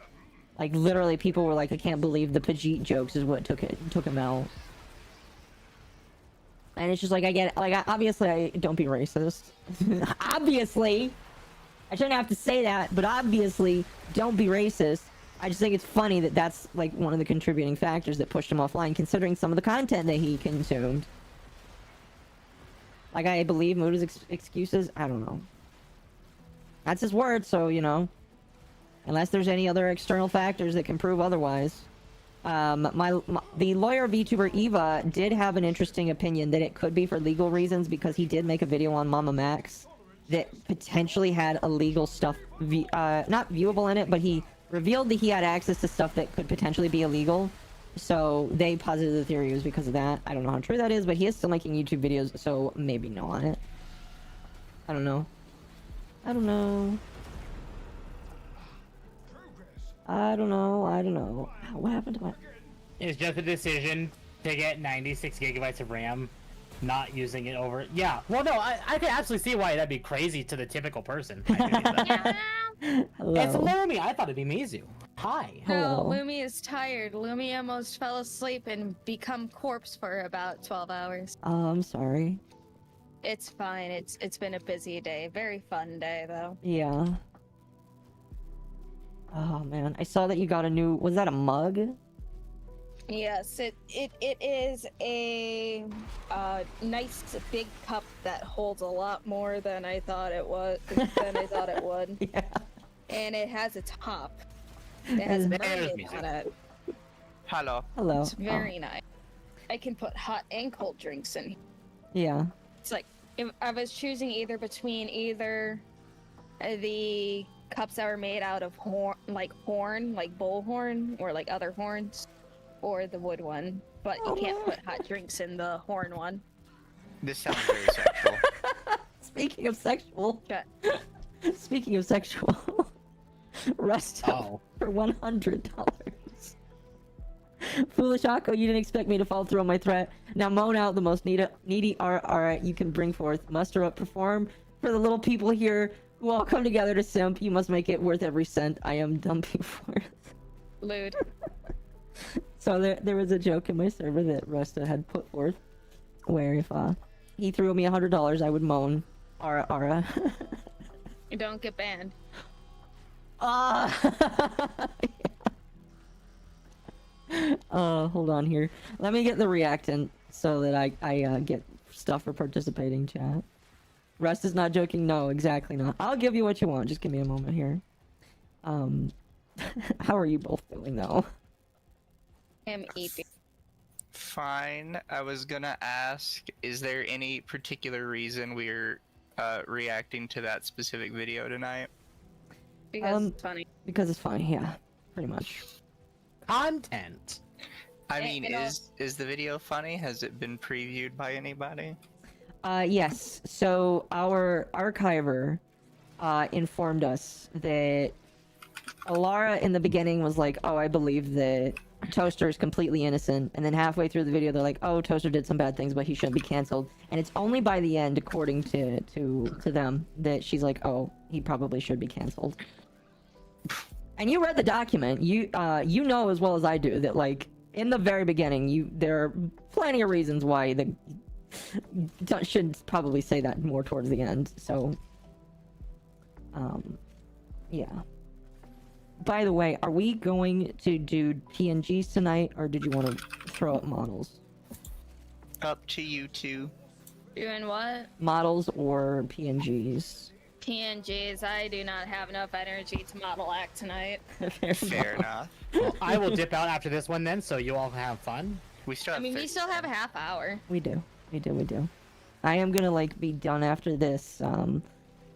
Like, literally, people were like, I can't believe the Pajit jokes is what took him out. And it's just like, I get it. Like, obviously, don't be racist. Obviously! I shouldn't have to say that, but obviously, don't be racist. I just think it's funny that that's, like, one of the contributing factors that pushed him offline, considering some of the content that he consumed. Like, I believe Muda's excuses. I don't know. That's his word, so, you know. Unless there's any other external factors that can prove otherwise. The lawyer VTuber Eva did have an interesting opinion that it could be for legal reasons because he did make a video on Mama Max that potentially had illegal stuff, not viewable in it, but he revealed that he had access to stuff that could potentially be illegal. So they posited the theory was because of that. I don't know how true that is, but he is still making YouTube videos, so maybe no on it. I don't know. I don't know. I don't know. I don't know. What happened to my... It's just a decision to get 96 gigabytes of RAM, not using it over... Yeah, well, no, I can absolutely see why that'd be crazy to the typical person. Hello. It's Lumi. I thought it'd be Mizu. Hi. Hello. No, Lumi is tired. Lumi almost fell asleep and become corpse for about 12 hours. Oh, I'm sorry. It's fine. It's been a busy day. Very fun day, though. Yeah. Oh, man. I saw that you got a new... Was that a mug? Yes, it is a nice big cup that holds a lot more than I thought it was. Than I thought it would. Yeah. And it has a top. It has mermaid on it. Hello. Hello. It's very nice. I can put hot and cold drinks in here. Yeah. It's like if I was choosing either between the cups that were made out of horn, like bullhorn or like other horns, or the wood one. But you can't put hot drinks in the horn one. This sounds very sexual. Speaking of sexual. Shut. Speaking of sexual. Resto for $100. Foolish Occo, you didn't expect me to fall through on my threat. Now moan out the most needy RR you can bring forth. Muster up, perform for the little people here who all come together to simp. You must make it worth every cent I am dumping forth. Lewd. So there was a joke in my server that Resta had put forth where if he threw me $100, I would moan Ara. You don't get banned. Hold on here. Let me get the reactant so that I get stuff for participating, chat. Rust is not joking. No, exactly not. I'll give you what you want. Just give me a moment here. How are you both doing though? I'm eating. Fine. I was gonna ask, is there any particular reason we're reacting to that specific video tonight? Because it's funny. Because it's funny, yeah. Pretty much. Content. I mean, is the video funny? Has it been previewed by anybody? Yes. So our archiver informed us that Alara in the beginning was like, oh, I believe that Toaster is completely innocent, and then halfway through the video they're like, oh, Toaster did some bad things but he shouldn't be cancelled, and it's only by the end, according to them, that she's like, oh, he probably should be cancelled. And you read the document, you know as well as I do that, like, in the very beginning there are plenty of reasons why should probably say that more towards the end. So yeah. By the way, are we going to do PNGs tonight, or did you want to throw up models? Up to you two. Doing what? Models or PNGs? PNGs. I do not have enough energy to model act tonight. Fair enough. Well, I will dip out after this one then, so you all have fun. We still have we still have a half hour. We do. I am gonna like be done after this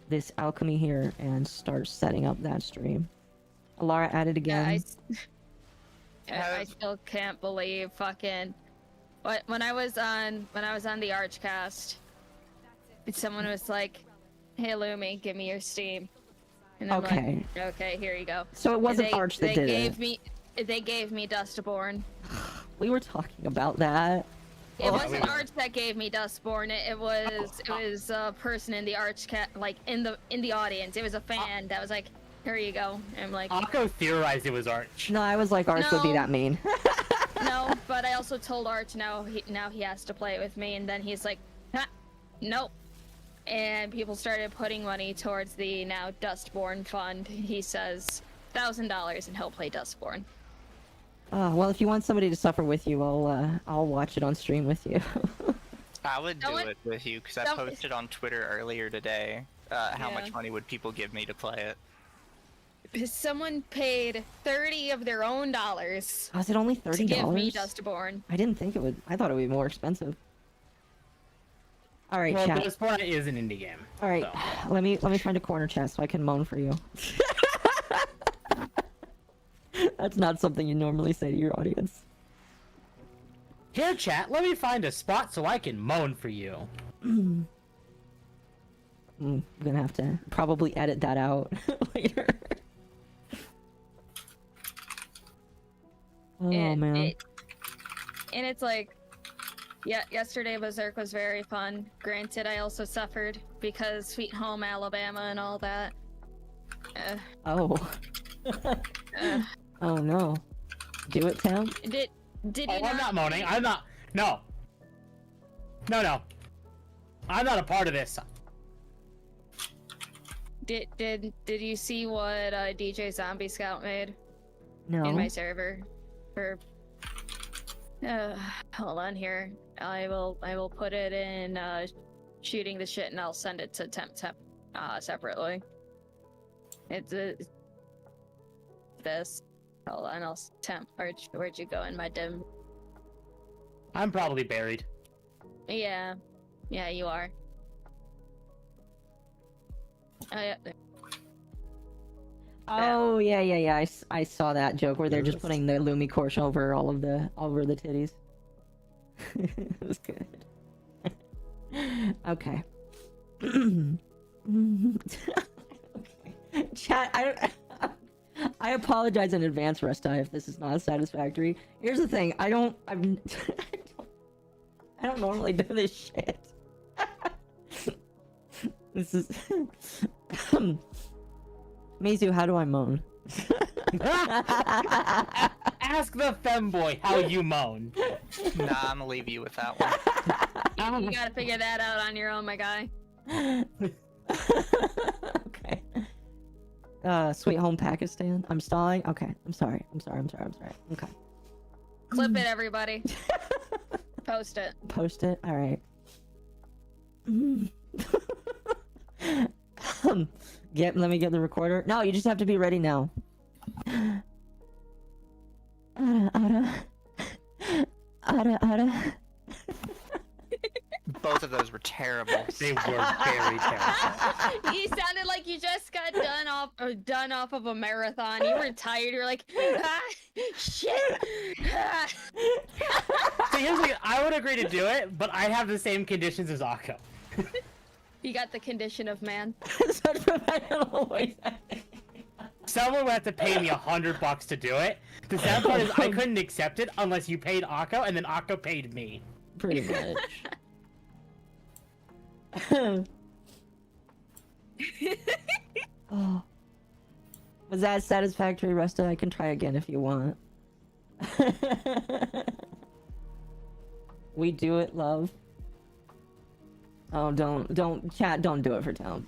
this alchemy here and start setting up that stream. Alara at it again. Yeah, I still can't believe fucking when I was on the Archcast, someone was like, "Hey Lumi, give me your Steam." And I'm Okay. like, okay, here you go. So it wasn't Arch that did it. They gave me Dustborn. We were talking about that. It wasn't Arch that gave me Dustborn. It was a person in the like in the audience. It was a fan that was like, "Here you go." And I'm like, Occo theorized it was Arch. No, I was like, Arch would be No. that mean. no, but I also told Arch now he has to play it with me, and then he's like, nope. And people started putting money towards the now Dustborn fund. He says $1,000 and he'll play Dustborn. Well, if you want somebody to suffer with you, I'll watch it on stream with you. I would do Someone- it with you because I some- posted on Twitter earlier today how Yeah. much money would people give me to play it. Someone paid 30 of their own dollars Was it only to $30? give me Dustborn. I didn't think it would. I thought it would be more expensive. All right, Well, chat. Dustborn is an indie game. All right, so. let me find a corner chat so I can moan for you. That's not something you normally say to your audience. Here, chat, let me find a spot so I can moan for you. I'm gonna have to probably edit that out later. Oh man. And it's like, yeah, yesterday Berserk was very fun. Granted, I also suffered because Sweet Home Alabama and all that. Oh. Oh no. Do it, Tam? Did Oh, you I'm not moaning. I'm not. No. No. I'm not a part of this. Did you see what DJ Zombie Scout made No. in my server? For hold on here. I will put it in shooting the shit and I'll send it to Temp separately. It's this. Hold on, I'll Temp. Where'd you go in my dim? I'm probably buried. Yeah, you are. Yeah. Oh yeah. I saw that joke where they're just putting the LumiCorch over all of the titties. It was good. Okay. Okay. Chat, I apologize in advance, Resta, if this is not satisfactory. Here's the thing, I don't normally do this shit. This is Mizu, how do I moan? Ask the femboy how you moan. Nah, I'm gonna leave you with that one. You gotta figure that out on your own, my guy. Okay. Sweet Home Pakistan. I'm stalling. Okay. I'm sorry. Okay. Clip it, everybody. Post it. Post it. All right. Let me get the recorder. No, you just have to be ready now. Ara. Both of those were terrible. They were very terrible. You sounded like you just got done off of a marathon. You were tired. You're like, shit. So here's the thing, I would agree to do it, but I have the same conditions as Occo. You got the condition of man. Such professional voice acting. Someone would have to pay me $100 to do it. The sad part is I couldn't accept it unless you paid Occo, and then Occo paid me. Pretty much. Oh. Was that satisfactory, Resta? I can try again if you want. We do it, love. Oh, don't chat. Don't do it for Tom.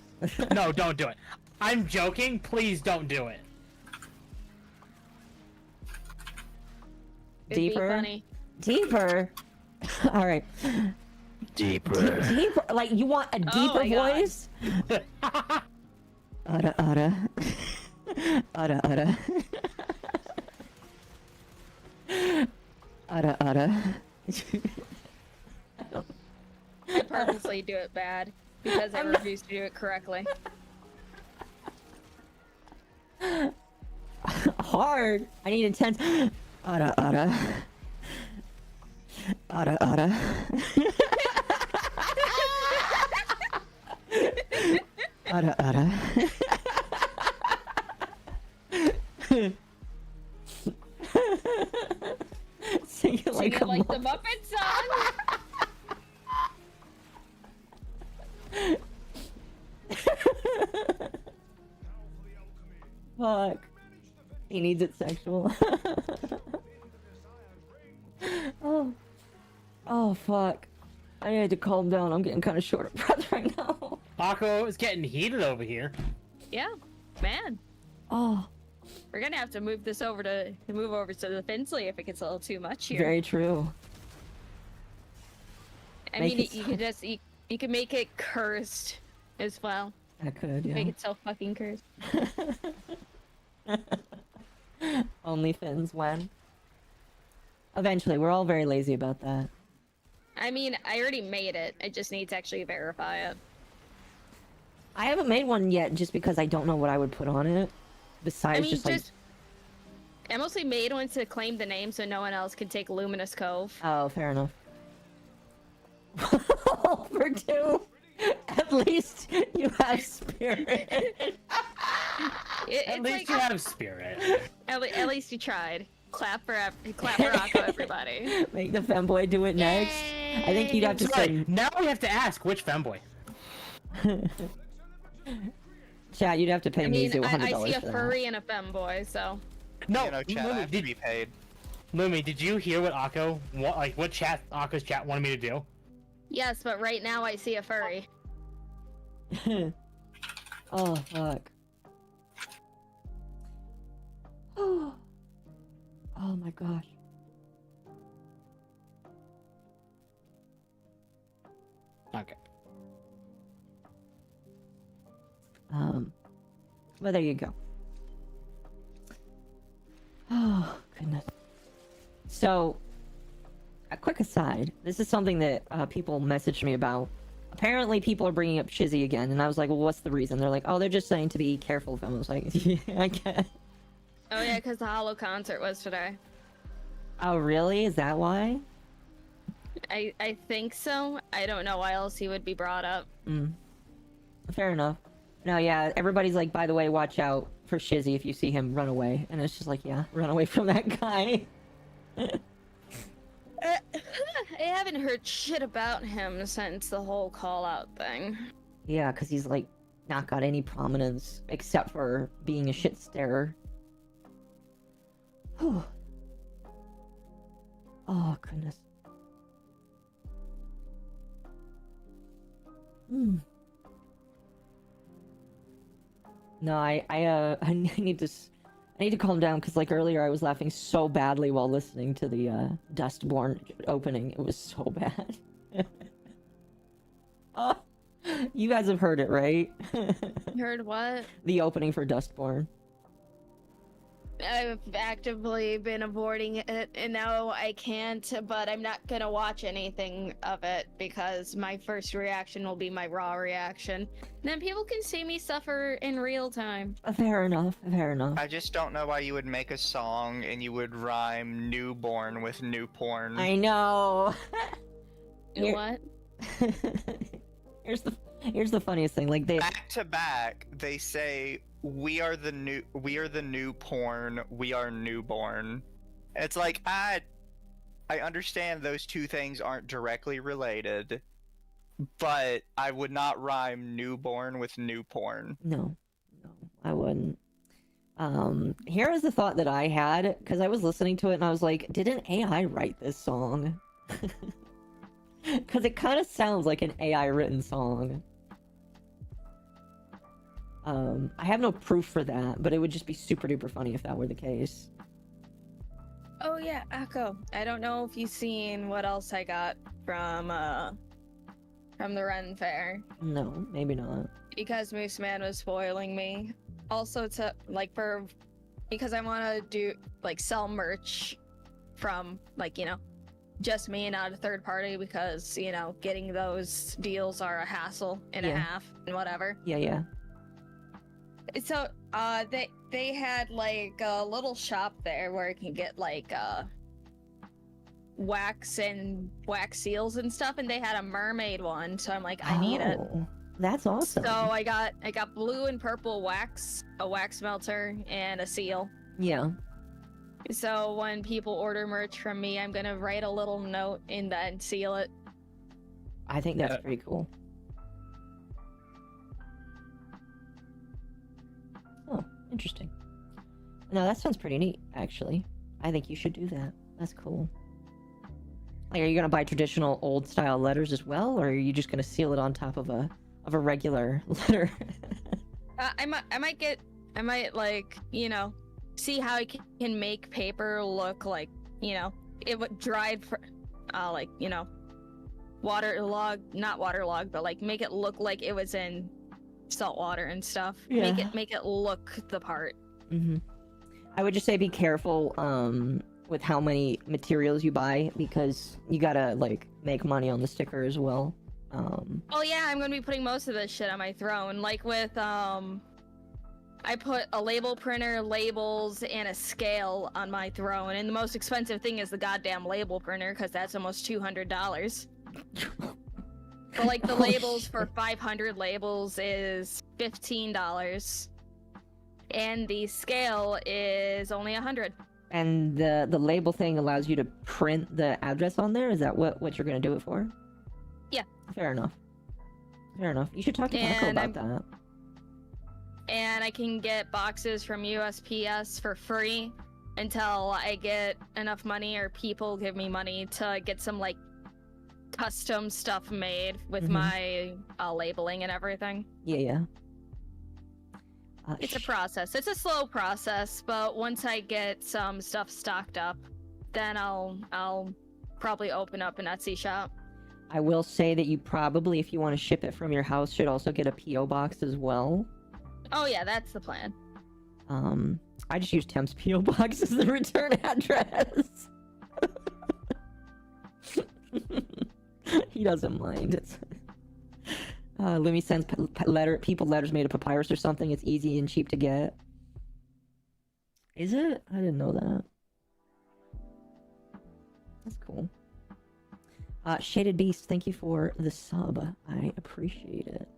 No, don't do it. I'm joking. Please don't do it. It'd be Deeper. funny. Deeper. All right. Deeper. Deeper. Like you want a deeper my God. voice? Ada. Ada. Ada. I purposely do it bad because I refuse to do it correctly. Hard. I need intense. Ada. Ada. Sing it like Sing it a like the Muppet. Muppet song. fuck. He needs it sexual. Oh, fuck. I need to calm down. I'm getting kind of short of breath right now. Occo is getting heated over here. Yeah, man. Oh, We're gonna have to move this over to the Finsley if it gets a little too much here. very true. I Make mean, it you could just you can make it cursed as well. I could, yeah. Make it so fucking cursed. OnlyFins when? Eventually, we're all very lazy about that. I mean, I already made it. I just need to actually verify it. I haven't made one yet just because I don't know what I would put on it. Besides I mean, just like... I mostly made one to claim the name so no one else can take LuminousCove. Oh, fair enough. For two, at least you have spirit. At least you have spirit. At least you tried. Clap for Occo, everybody. Make the femboy do it next. I think you'd have to say... Right, now we have to ask which femboy. Chat, you'd have to pay I mean, Mizu $100 I see a for that. furry and a femboy, so. No, You know, chat, I Lumi, have to be paid. Lumi, did you hear what Occo, what Occo's chat wanted me to do? Yes, but right now I see a furry. Oh, fuck. Oh my gosh. Okay. Well, there you go. Oh, goodness. So, a quick aside. This is something that people messaged me about. Apparently, people are bringing up Shizzy again, and I was like, well, what's the reason? They're like, oh, they're just saying to be careful of him. I was like, yeah, I guess. Oh yeah, because the Hollow concert was today. Oh, really? Is that why? I think so. I don't know why else he would be brought up. Fair enough. No, yeah, everybody's like, by the way, watch out for Shizzy if you see him run away. And it's just like, yeah, run away from that guy. I haven't heard shit about him since the whole call-out thing. Yeah, because he's like not got any prominence except for being a shit starer. Oh, goodness. No, I need to calm down because like earlier I was laughing so badly while listening to the Dustborn opening. It was so bad. Oh, you guys have heard it, right? Heard what? The opening for Dustborn. I've actively been avoiding it, and now I can't, but I'm not gonna watch anything of it because my first reaction will be my raw reaction. And then people can see me suffer in real time. Fair enough, fair enough. I just don't know why you would make a song and you would rhyme newborn with new porn. I know. You know what? Here's the funniest thing. Like Back to back, they say we are the new porn, we are newborn. It's like I understand those two things aren't directly related, but I would not rhyme newborn with new porn. No, I wouldn't. Here is the thought that I had because I was listening to it and I was like, did an AI write this song? Because it kind of sounds like an AI written song. I have no proof for that, but it would just be super duper funny if that were the case. Oh yeah, Occo. I don't know if you've seen what else I got from the Ren Fair. No, maybe not. Because Moose Man was spoiling me. Also because I want to do sell merch from just me and not a third party because getting those deals are a hassle and a half and whatever. Yeah. So they had a little shop there where you can get wax and wax seals and stuff, and they had a mermaid one, so I'm like, I need it. That's awesome. So I got blue and purple wax, a wax melter, and a seal. Yeah. So when people order merch from me, I'm gonna write a little note and then seal it. I think that's pretty cool. Oh, interesting. No, that sounds pretty neat, actually. I think you should do that. That's cool. Like, are you gonna buy traditional old style letters as well, or are you just gonna seal it on top of a regular letter? I might like, you know, see how I can make paper look like, you know, it would dried for, like, you know, not waterlogged, but like make it look like it was in salt water and stuff. Yeah. Make it look the part. Mm-hmm. I would just say be careful with how many materials you buy, because you gotta like make money on the sticker as well. Oh yeah, I'm gonna be putting most of this shit on my throne. Like with I put a label printer, labels, and a scale on my throne, and the most expensive thing is the goddamn label printer, because that's almost $200. But like the labels for 500 labels is $15, and the scale is only 100. And the label thing allows you to print the address on there? Is that what you're gonna do it for? Yeah. Fair enough. Fair enough. You should talk to Occo about that. And I can get boxes from USPS for free until I get enough money or people give me money to get some like custom stuff made with my labeling and everything. Yeah. It's a process. It's a slow process, but once I get some stuff stocked up, then I'll probably open up an Etsy shop. I will say that you probably, if you want to ship it from your house, should also get a PO box as well. Oh yeah, that's the plan. I just use Temp's PO box as the return address. He doesn't mind. Lumi sends people letters made of papyrus or something. It's easy and cheap to get. Is it? I didn't know that. That's cool. Shaded Beast, thank you for the sub. I appreciate it.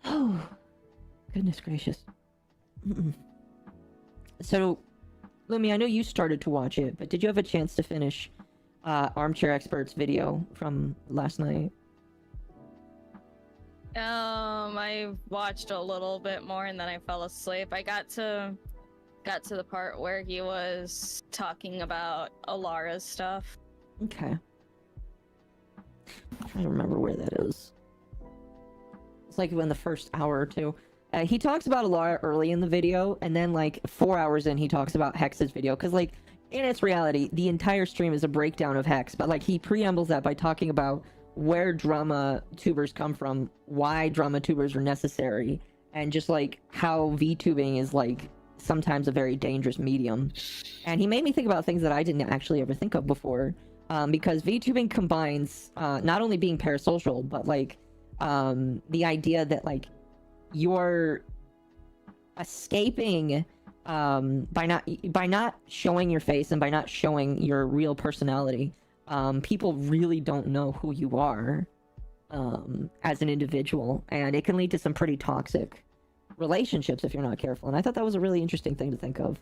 Oh, goodness gracious. So, Lumi, I know you started to watch it, but did you have a chance to finish Armchair Expert's video from last night? I watched a little bit more and then I fell asleep. I got to the part where he was talking about Alara's stuff. Okay. I'm trying to remember where that is. It's like in the first hour or two. He talks about Alara early in the video, and then like 4 hours in, he talks about Hex's video. Because like, in its reality, the entire stream is a breakdown of Hex, but like he preambles that by talking about where drama tubers come from, why drama tubers are necessary, and just like how VTubing is like sometimes a very dangerous medium. And he made me think about things that I didn't actually ever think of before, because VTubing combines not only being parasocial, but like the idea that like you're escaping by not showing your face and by not showing your real personality. People really don't know who you are as an individual, and it can lead to some pretty toxic relationships if you're not careful. And I thought that was a really interesting thing to think of.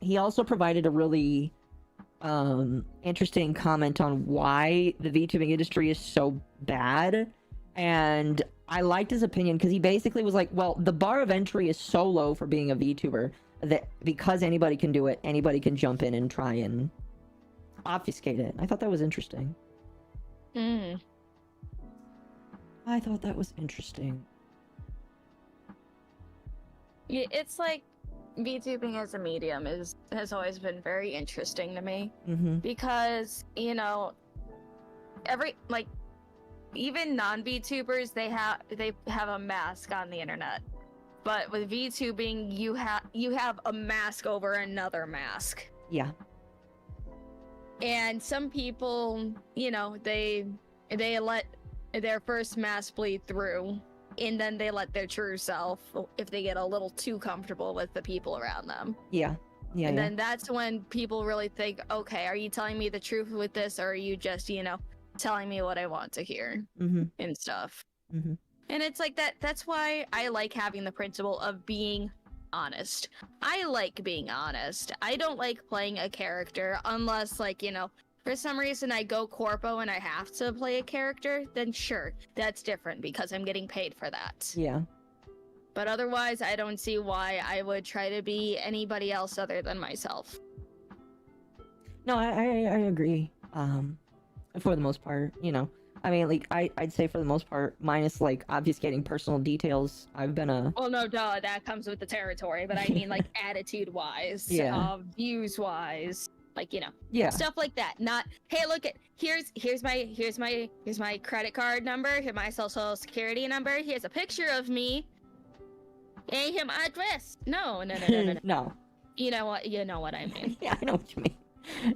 He also provided a really interesting comment on why the VTubing industry is so bad, and I liked his opinion because he basically was like, well, the bar of entry is so low for being a VTuber that because anybody can do it, anybody can jump in and try and obfuscate it. I thought that was interesting. I thought that was interesting. Yeah, it's like VTubing as a medium has always been very interesting to me, because you know, even non-VTubers, they have a mask on the internet, but with VTubing you have a mask over another mask. Yeah. And some people, you know, they let their first mask bleed through, and then they let their true self if they get a little too comfortable with the people around them. Yeah. And then that's when people really think, okay, are you telling me the truth with this, or are you just, you know, telling me what I want to hear and stuff. And it's like that's why I like having the principle of being honest. I like being honest. I don't like playing a character unless, like, you know, for some reason I go corpo and I have to play a character, then sure, that's different because I'm getting paid for that. Yeah. But otherwise, I don't see why I would try to be anybody else other than myself. No, I agree. For the most part, you know. I mean, like, I'd say for the most part, minus, like, obfuscating personal details, I've been a... Well, no, duh, that comes with the territory, but I mean, like, attitude-wise, Yeah. views-wise, like, you know, Yeah. stuff like that. Not, hey, look at, here's my credit card number, here's my social security number, here's a picture of me, and here's my address. No. No. You know what I mean. Yeah, I know what you mean.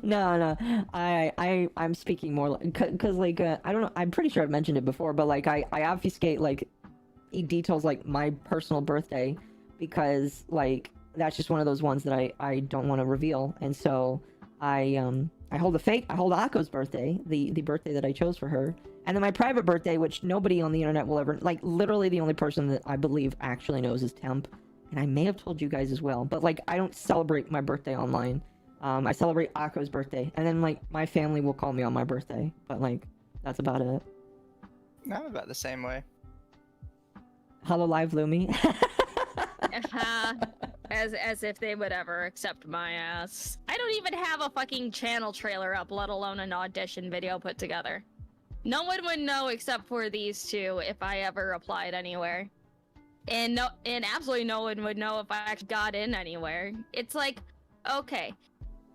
No, I'm speaking more like, cause like, I don't know, I'm pretty sure I've mentioned it before, but like, I obfuscate like details like my personal birthday, because like, that's just one of those ones that I don't want to reveal, and so I hold Occo's birthday, the birthday that I chose for her, and then my private birthday, which nobody on the internet will ever, like, literally the only person that I believe actually knows is Temp, and I may have told you guys as well, but like, I don't celebrate my birthday online. I celebrate Occo's birthday, and then like my family will call me on my birthday, but like that's about it. I'm about the same way. Hello, Live Lumi. As if they would ever accept my ass. I don't even have a fucking channel trailer up, let alone an audition video put together. No one would know except for these two if I ever applied anywhere, and absolutely no one would know if I actually got in anywhere. It's like, okay.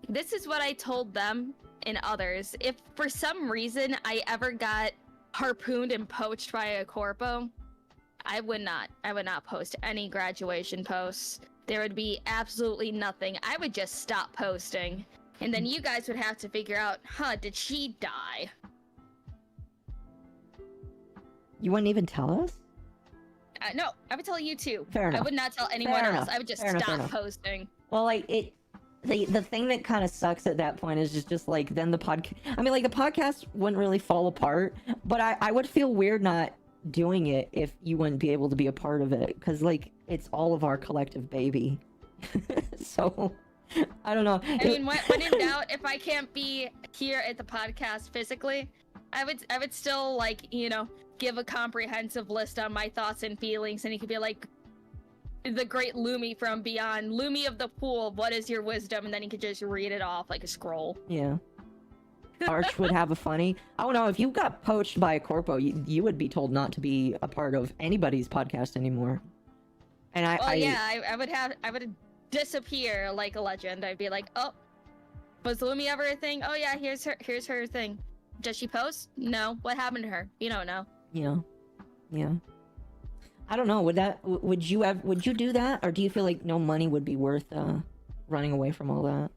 This is what I told them and others. If for some reason I ever got harpooned and poached by a corpo, I would not post any graduation posts. There would be absolutely nothing. I would just stop posting. And then you guys would have to figure out, did she die? You wouldn't even tell us? No, I would tell you too. Fair enough. I would not tell anyone Fair else. enough. I would just Fair enough, fair stop enough. posting. Well, like the thing that kind of sucks at that point is just like, then the podcast, I mean, like, the podcast wouldn't really fall apart, but I would feel weird not doing it if you wouldn't be able to be a part of it, because like, it's all of our collective baby. So I don't know. I mean, when in doubt, if I can't be here at the podcast physically, I would still, like, you know, give a comprehensive list on my thoughts and feelings, and you could be like, the great Lumi from beyond, Lumi of the pool, what is your wisdom? And then you could just read it off like a scroll. Yeah. Arch would have a funny, I don't know, if you got poached by a corpo, you would be told not to be a part of anybody's podcast anymore. And I would disappear like a legend. I'd be like, oh, was Lumi ever a thing? Oh yeah, here's her thing. Does she post? No. What happened to her? You don't know. Yeah. I don't know. Would you do that, or do you feel like no money would be worth running away from all that?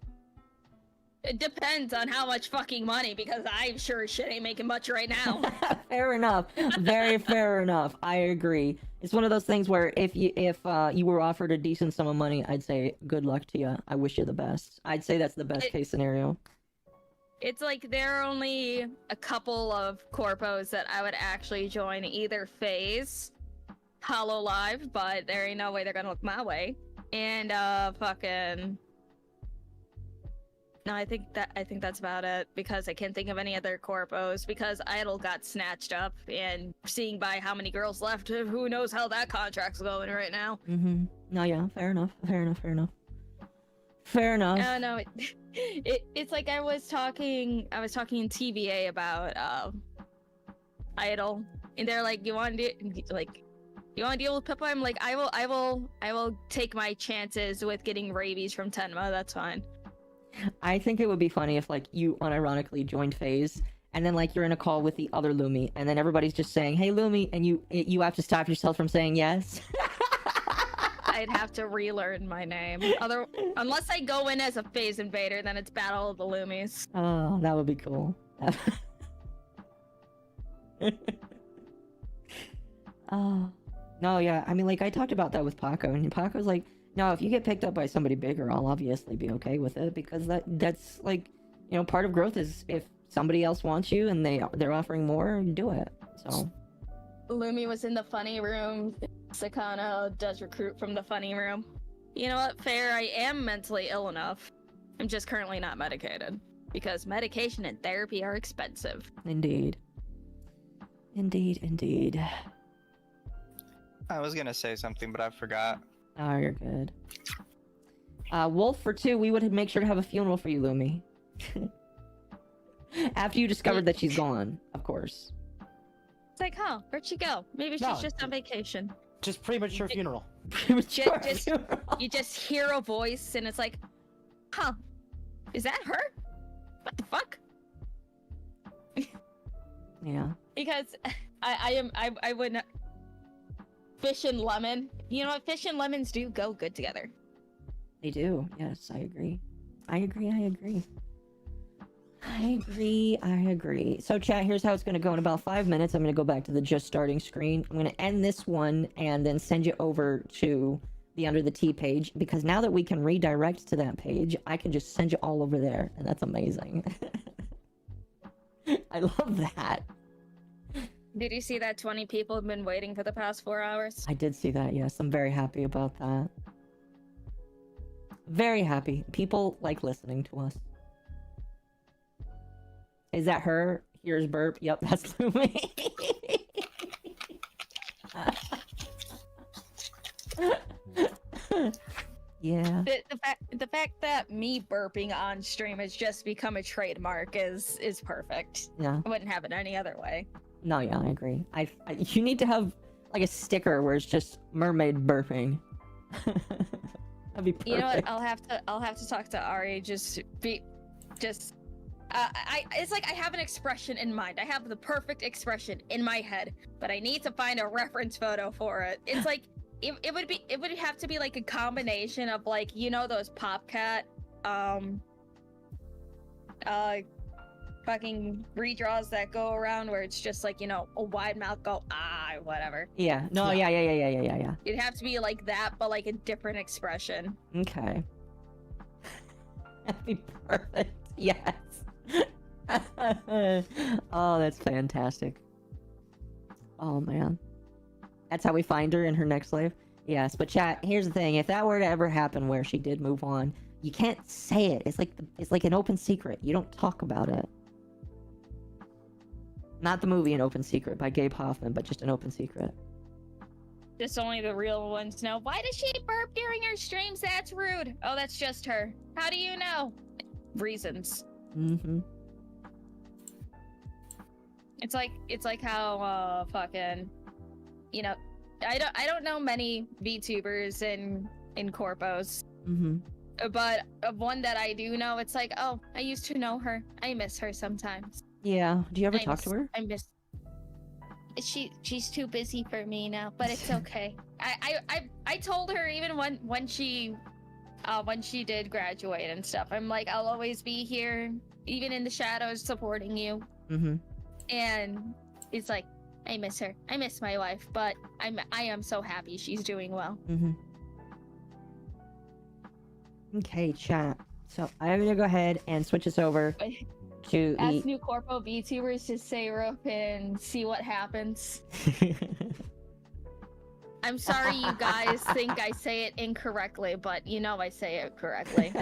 It depends on how much fucking money, because I'm sure shit ain't making much right now. Fair enough. Very fair enough. I agree. It's one of those things where if you were offered a decent sum of money, I'd say good luck to you. I wish you the best. I'd say that's the best case scenario. It's like there are only a couple of corpos that I would actually join, either Phase, Hollow Live, but there ain't no way they're gonna look my way, and fucking. No, I think that's about it, because I can't think of any other corpos, because Idol got snatched up, and seeing by how many girls left, who knows how that contract's going right now. Mm-hmm. No, yeah, fair enough. No, it's like I was talking in TVA about Idol, and they're like, you want to deal with Pippa? I'm like, I will take my chances with getting rabies from Tenma. That's fine. I think it would be funny if, like, you unironically joined FaZe, and then, like, you're in a call with the other Lumi, and then everybody's just saying, "Hey, Lumi," and you have to stop yourself from saying yes. I'd have to relearn my name. Unless I go in as a FaZe invader, then it's Battle of the Lumies. Oh, that would be cool. Oh. No, yeah, I mean, like, I talked about that with Pako, and Pako's like, no, if you get picked up by somebody bigger, I'll obviously be okay with it, because that's like, you know, part of growth is if somebody else wants you and they're offering more, do it. So Lumi was in the funny room. Sakana does recruit from the funny room. You know what? Fair, I am mentally ill enough. I'm just currently not medicated, because medication and therapy are expensive. Indeed. I was gonna say something, but I forgot. Oh, you're good. Wolf for 2, we would make sure to have a funeral for you, Lumi. After you discovered that she's gone, of course. It's like, huh, where'd she go? Maybe No. she's just on vacation. Just premature funeral. Premature just- funeral. You just hear a voice, and it's like, huh, is that her? What the fuck? Yeah. Because I wouldn't. Fish and lemon. You know what? Fish and lemons do go good together. They do. Yes, I agree. I agree. So, chat, here's how it's going to go. In about 5 minutes, I'm going to go back to the just starting screen. I'm going to end this one and then send you over to the Under the Tea page, because now that we can redirect to that page, I can just send you all over there, and that's amazing. I love that. Did you see that 20 people have been waiting for the past 4 hours? I did see that, yes. I'm very happy about that. Very happy. People like listening to us. Is that her? Here's burp. Yep, that's Lumi. Yeah. The fact that me burping on stream has just become a trademark is perfect. Yeah. I wouldn't have it any other way. No, yeah, I agree. You need to have like a sticker where it's just mermaid burping. That'd be perfect. You know what? I'll have to talk to Ari. It's like I have an expression in mind. I have the perfect expression in my head, but I need to find a reference photo for it. It's like it would have to be like a combination of, like, you know, those PopCat fucking redraws that go around where it's just like, you know, a wide mouth go whatever. Yeah. No, yeah. It'd have to be like that, but like a different expression. Okay. That'd be perfect. Yes. Oh, that's fantastic. Oh, man. That's how we find her in her next life? Yes, but chat, here's the thing. If that were to ever happen where she did move on, you can't say it. It's like an open secret. You don't talk about it. Not the movie An Open Secret by Gabe Hoffman, but just an open secret. Just only the real ones know. Why does she burp during her streams? That's rude. Oh, that's just her. How do you know? Reasons. Mm-hmm. It's like how fucking, you know, I don't know many VTubers in corpos. Mm-hmm. But one that I do know, it's like, oh, I used to know her. I miss her sometimes. Yeah. Do you ever talk to her? I miss. She's too busy for me now, but it's okay. I told her even when she did graduate and stuff, I'm like, I'll always be here, even in the shadows, supporting you. Mm-hmm. And it's like, I miss her. I miss my wife, but I am so happy she's doing well. Mm-hmm. Okay, chat. So I'm gonna go ahead and switch us over to Ask new corpo VTubers to say roof and see what happens. I'm sorry you guys think I say it incorrectly, but you know I say it correctly.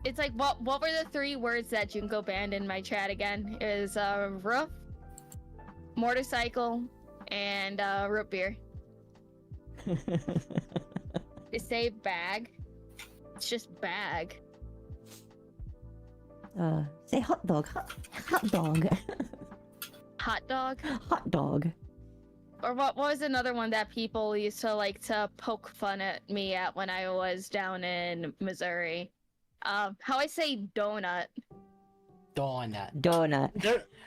It's like, what were the 3 words that Junko banned in my chat again? It was roof, motorcycle, and root beer. They say bag. It's just bag. Say hot dog. Hot dog. Hot dog? Hot dog. Or what was another one that people used to like to poke fun at me at when I was down in Missouri? How I say donut. Donut.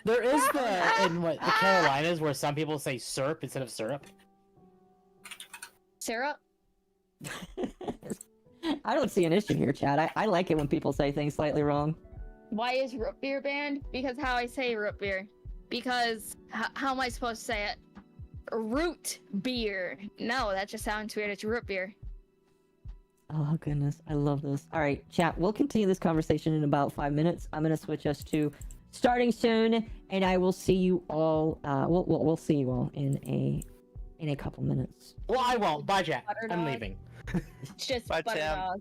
There is the Carolinas where some people say syrup instead of syrup. Syrup? I don't see an issue here, Chad. I like it when people say things slightly wrong. Why is root beer banned? Because how I say root beer. Because how am I supposed to say it? Root beer. No, that just sounds weird. It's root beer. Oh, goodness. I love this. All right, chat. We'll continue this conversation in about 5 minutes. I'm going to switch us to starting soon, and I will see you all. We'll see you all in a couple minutes. Well, I won't. Bye, chat. Butter I'm dog. leaving. It's just Bye, butter Tim. dog.